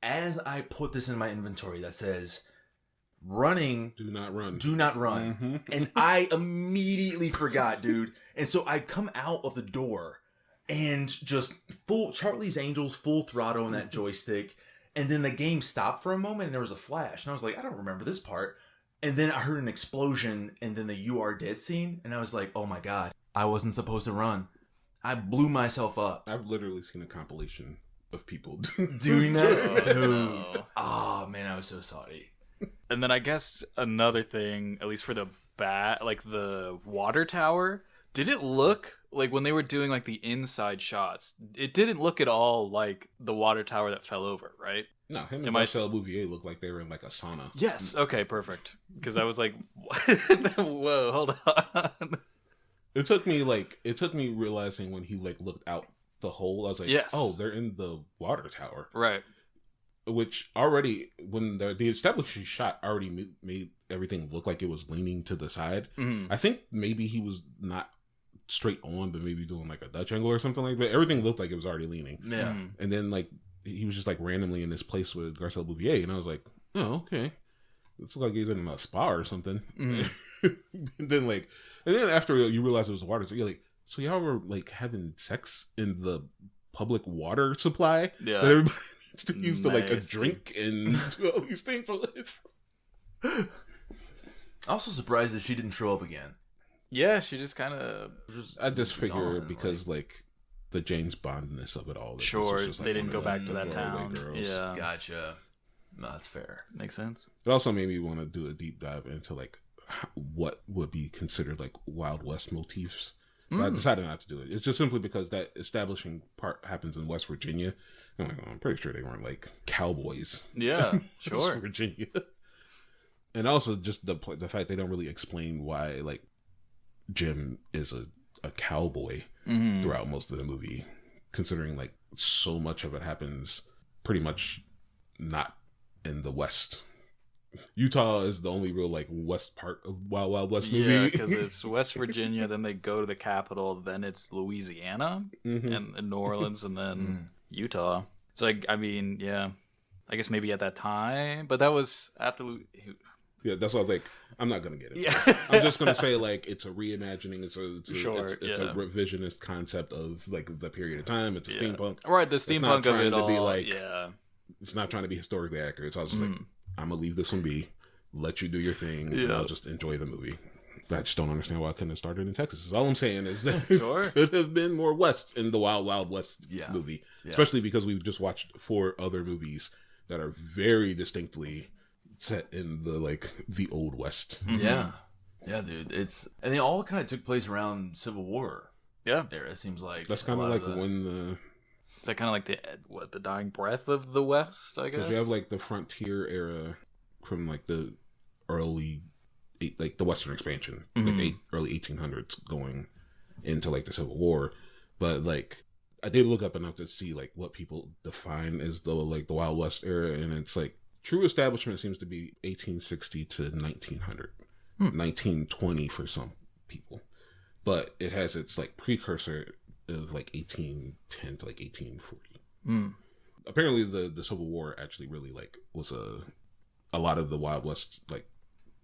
as I put this in my inventory that says, running, Do not run. do not run. And I immediately forgot, dude. And so I come out of the door and just full Charlie's Angels, full throttle on that joystick. And then the game stopped for a moment and there was a flash. And I was like, I don't remember this part. And then I heard an explosion and then the You Are Dead scene. And I was like, oh my God, I wasn't supposed to run. I blew myself up. I've literally seen a compilation of people Doing that? Dude. No. Oh man, I was so sorry. And then I guess another thing, at least for the like the water tower, did it look like when they were doing like the inside shots, it didn't look at all like the water tower that fell over, right? No, him and Marcel Bouvier looked like they were in like a sauna. Yes. Okay, perfect. Because I was like, whoa, hold on. It took me realizing when he like looked out the hole, I was like, Yes. oh, they're in the water tower. Right. Which already, when the establishing shot already made everything look like it was leaning to the side. I think maybe he was not straight on, but maybe doing like a Dutch angle or something like that. Everything looked like it was already leaning. Yeah. And then like he was just like randomly in this place with Marcel Bouvier, and I was like, oh, okay. It's like he's in a spa or something. And then after you realize it was water, so you're like, so y'all were like having sex in the public water supply that everybody needs to use to like a drink and do all these things with. Also surprised that she didn't show up again. Yeah, she just kind of... I just figure gone, because like the James Bondness of it all. Sure, Just, like, they didn't one go of back to the that faraway town. girls. Yeah, Gotcha. No, that's fair. makes sense. It also made me want to do a deep dive into like what would be considered like Wild West motifs. But I decided not to do it. It's just simply because that establishing part happens in West Virginia. I'm pretty sure they weren't like cowboys. Yeah, West sure. Virginia. And also just the fact they don't really explain why like Jim is a cowboy throughout most of the movie, considering like so much of it happens pretty much not in the West. Utah is the only real like west part of Wild Wild West movie. Yeah, because it's West Virginia, then they go to the capital, then it's Louisiana and New Orleans, and then Utah. So I mean, yeah, I guess maybe at that time, but that was after. Yeah, that's what I was like. I'm not gonna get it. Yeah, I'm just gonna say like it's a reimagining. It's a yeah. revisionist concept of like the period of time. It's a steampunk. Right, the not steampunk of trying it to all. be like- yeah, It's not trying to be historically accurate. So I was just like, I'm gonna leave this one be. Let you do your thing, and I'll just enjoy the movie. But I just don't understand why I couldn't have started in Texas. All I'm saying is that Sure. could have been more West in the Wild Wild West movie. Yeah. Especially because we've just watched 4 other movies that are very distinctly set in the Old West. Yeah, dude. And they all kind of took place around Civil War yeah. era. It seems like That's kind of like when the Is that kind of like the dying breath of the West? I guess because you have like the frontier era from like the early like the Western expansion, like early 1800s going into like the Civil War. But like I did look up enough to see like what people define as the Wild West era, and it's like true establishment seems to be 1860 to 1900, 1920 for some people, but it has its like precursor of like 1810 to like 1840. Apparently the Civil War actually really like was a lot of the Wild West like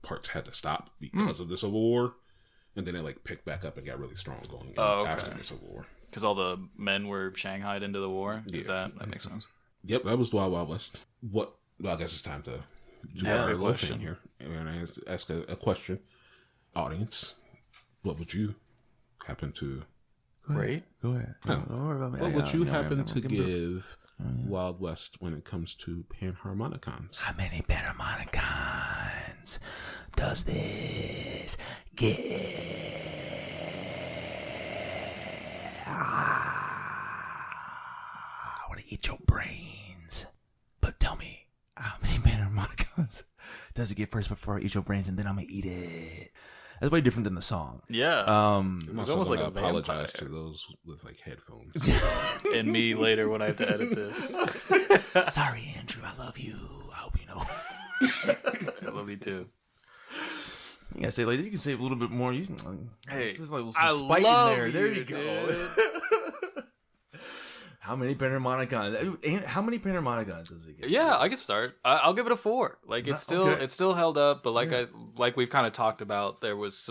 parts had to stop because of the Civil War, and then it like picked back up and got really strong going after the Civil War. because all the men were shanghaied into the war. Is Yeah. that makes sense? Yep, that was the Wild Wild West. Well, I guess it's time to do Ask our a little question. thing here. And I ask a question. Audience, what would you happen to... Great. Go ahead. Don't worry about me. What would you happen to give me- give Wild West when it comes to Panharmonicons? How many Panharmonicons does this get? I want to eat your brains. But tell me, how many Panharmonicons does it get first before I eat your brains and then I'm going to eat it? That's way different than the song. Yeah. I'm was also almost like gonna a apologize vampire. to those with like headphones. And me later when I have to edit this. Sorry, Andrew. I love you. I hope you know. I love you too. You gotta say like you can say a little bit more. Hey, this is like some I spite love in there. There you, you go. dude. How many Panharmonicons? And how many Panharmonicons does it get? Yeah, I could start. I'll give it a 4. Like it's still Okay. it's still held up, but like we've kind of talked about, there was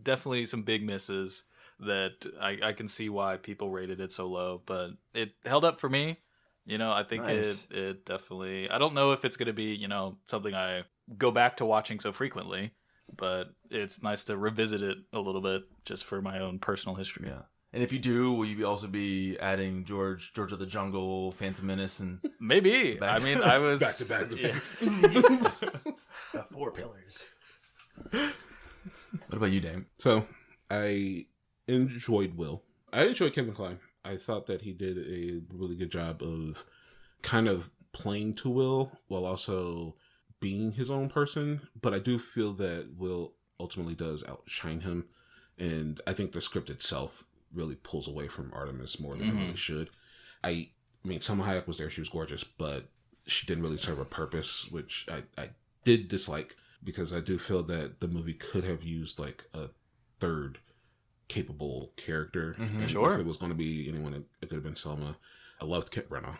definitely some big misses that I can see why people rated it so low, but it held up for me. You know, I think Nice. it definitely. I don't know if it's gonna be something I go back to watching so frequently, but it's nice to revisit it a little bit just for my own personal history. Yeah. And if you do, will you also be adding George of the Jungle, Phantom Menace, and Maybe. Back- I mean, I was Back to back to back. the 4 pillars? What about you, Dame? So I enjoyed Will. I enjoyed Kevin Kline. I thought that he did a really good job of kind of playing to Will while also being his own person. But I do feel that Will ultimately does outshine him. And I think the script itself really pulls away from Artemis more than it really should. I mean, Salma Hayek was there. She was gorgeous, but she didn't really serve a purpose, which I did dislike, because I do feel that the movie could have used like a third capable character. And Sure. if it was going to be anyone, it could have been Selma. I loved Kit Branagh.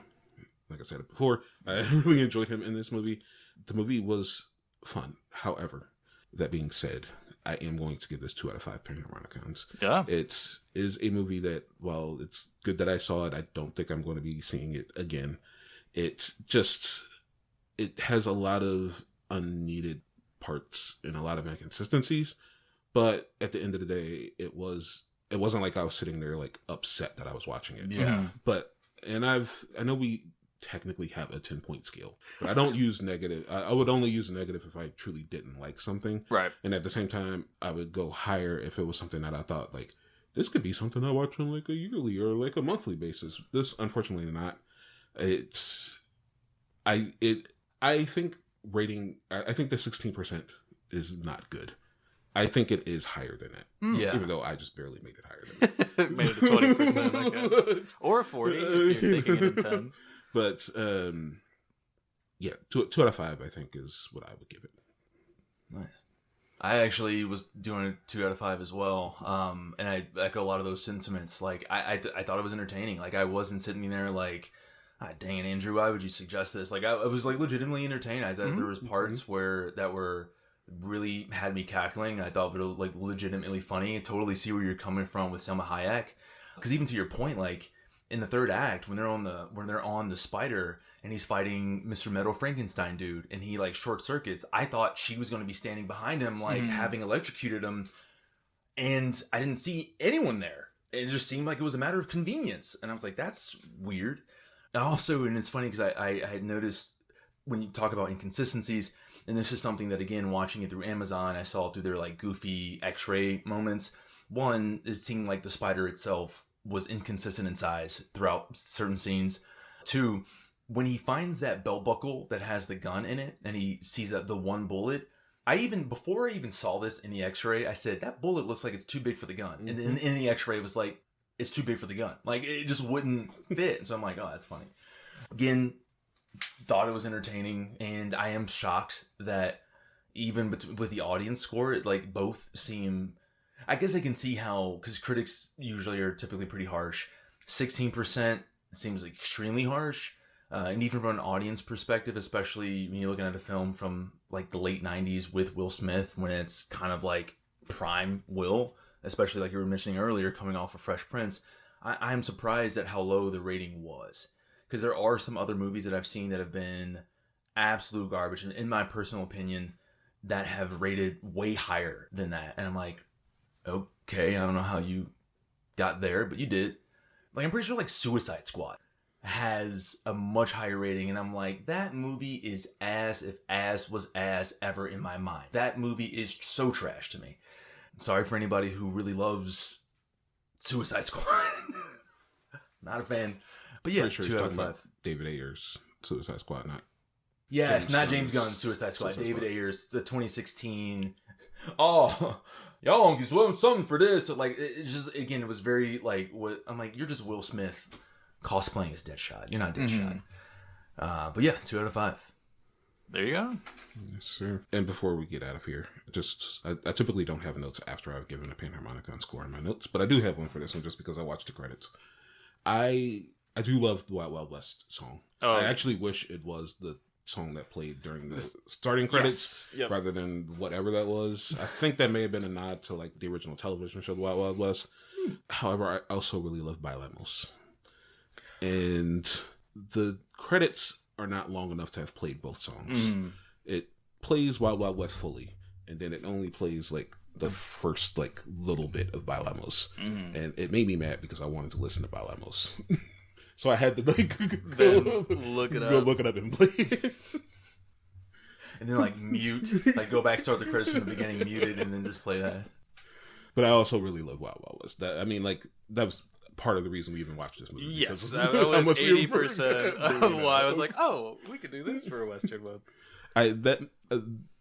Like I said it before, I really enjoyed him in this movie. The movie was fun. However, that being said, I am going to give this 2 out of 5 Panharmonicons. Yeah. It is a movie that, while it's good that I saw it, I don't think I'm going to be seeing it again. It has a lot of unneeded parts and a lot of inconsistencies, but at the end of the day, it was it wasn't like I was sitting there like upset that I was watching it. Yeah. But I know we technically have a 10-point scale, but I don't use negative. I would only use negative if I truly didn't like something. Right. And at the same time, I would go higher if it was something that I thought like, this could be something I watch on like a yearly or like a monthly basis. This, unfortunately, not. I think the 16% is not good. I think it is higher than that. Yeah. Even though I just barely made it higher than that. Made it to 20%, I guess. Or 40 if you're thinking it in tens. But, yeah, 2 out of 5, I think, is what I would give it. Nice. I actually was doing a 2 out of 5 as well. And I echo a lot of those sentiments. Like, I thought it was entertaining. Like, I wasn't sitting there like, ah, dang it, Andrew, why would you suggest this? Like, I was like legitimately entertained. I thought there was parts that were really had me cackling. I thought it was like legitimately funny. I totally see where you're coming from with Selma Hayek. Because even to your point, like in the third act, when they're on the spider and he's fighting Mr. Metal Frankenstein dude, and he like short circuits, I thought she was going to be standing behind him, like having electrocuted him, and I didn't see anyone there. It just seemed like it was a matter of convenience, and I was like, that's weird. Also, and it's funny because I had noticed when you talk about inconsistencies, and this is something that, again, watching it through Amazon, I saw through their like goofy X-ray moments. One, it seemed like the spider itself was inconsistent in size throughout certain scenes. Two, when he finds that belt buckle that has the gun in it, and he sees that the one bullet, before I even saw this in the X-ray, I said, that bullet looks like it's too big for the gun. And in the X-ray, it was like, it's too big for the gun. Like, it just wouldn't fit. And so I'm like, oh, that's funny. Again, thought it was entertaining, and I am shocked that even with the audience score, it like both seem, I guess I can see how, because critics usually are typically pretty harsh. 16% seems like extremely harsh, and even from an audience perspective, especially when you're looking at a film from like the late 90s with Will Smith, when it's kind of like prime Will, especially like you were mentioning earlier, coming off of Fresh Prince. I'm surprised at how low the rating was. Because there are some other movies that I've seen that have been absolute garbage, and in my personal opinion, that have rated way higher than that. And I'm like, okay, I don't know how you got there, but you did. Like, I'm pretty sure like Suicide Squad has a much higher rating, and I'm like, that movie is ass if ass was ass ever in my mind. That movie is so trash to me. Sorry for anybody who really loves Suicide Squad. Not a fan. But yeah, Pretty sure 2 he's out of talking 5. about David Ayer's Suicide Squad, not Yes, not Gunn's James Gunn's Suicide Squad. Suicide David Squad. Ayer's, the 2016. Oh, y'all can swim something for this. So, like, it just, again, it was very like, what I'm like, you're just Will Smith cosplaying as Deadshot. You're not Deadshot. But yeah, 2 out of 5. There you go. Yes, sir. And before we get out of here, I typically don't have notes after I've given a Panharmonicon score in my notes, but I do have one for this one just because I watched the credits. I do love the Wild Wild West song. Oh, I actually wish it was the song that played during the starting credits Yes. Yep. rather than whatever that was. I think that may have been a nod to like the original television show, The Wild Wild West. However, I also really love Bailamos. And the credits are not long enough to have played both songs. It plays Wild Wild West fully, and then it only plays like the first like little bit of Bailamos. And it made me mad because I wanted to listen to Bailamos. So I had to like look it go up. look it up and play it. And then like mute, like go back, start the credits from the beginning, mute it, and then just play that. But I also really love Wild Wild West. That was part of the reason we even watched this movie. Yes, because that how was much we 80% of why I was like, oh, we could do this for a Western month.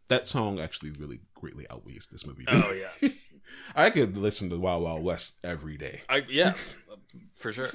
That song actually really greatly outweighs this movie. Oh, yeah. I could listen to Wild Wild West every day. Yeah, for sure.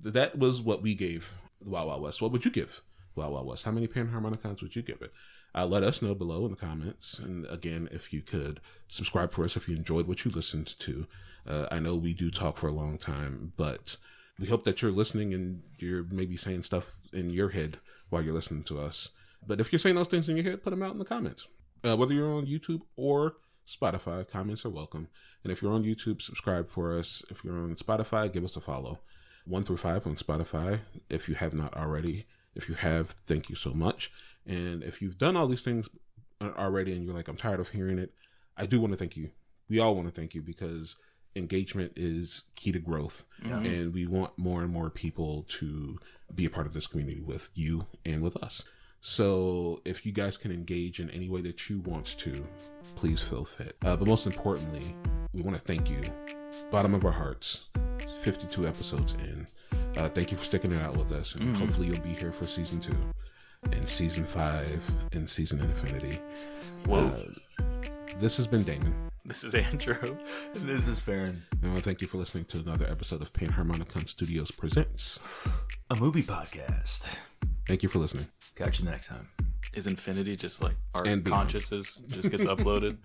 That was what we gave the Wild Wild West. What would you give Wild Wild West? How many Panharmonicons would you give it? Let us know below in the comments. And again, if you could subscribe for us if you enjoyed what you listened to. I know we do talk for a long time, but we hope that you're listening and you're maybe saying stuff in your head while you're listening to us. But if you're saying those things in your head, put them out in the comments. Whether you're on YouTube or Spotify, comments are welcome. And if you're on YouTube, subscribe for us. If you're on Spotify, give us a follow. 1 through 5 on Spotify, if you have not already. If you have, thank you so much. And if you've done all these things already and you're like, I'm tired of hearing it, I do want to thank you. We all want to thank you because engagement is key to growth, and we want more and more people to be a part of this community with you and with us. So if you guys can engage in any way that you want to, please feel fit. But most importantly, we want to thank you, bottom of our hearts. 52 episodes in. Thank you for sticking it out with us, and hopefully you'll be here for season 2 and season 5 and season infinity. Whoa. This has been Damon. This is Andrew. And this is Farron. And I want to thank you for listening to another episode of Panharmonicon Studios Presents, a movie podcast. Thank you for listening. Catch you next time. Is infinity just like our And beyond. consciousness just gets uploaded?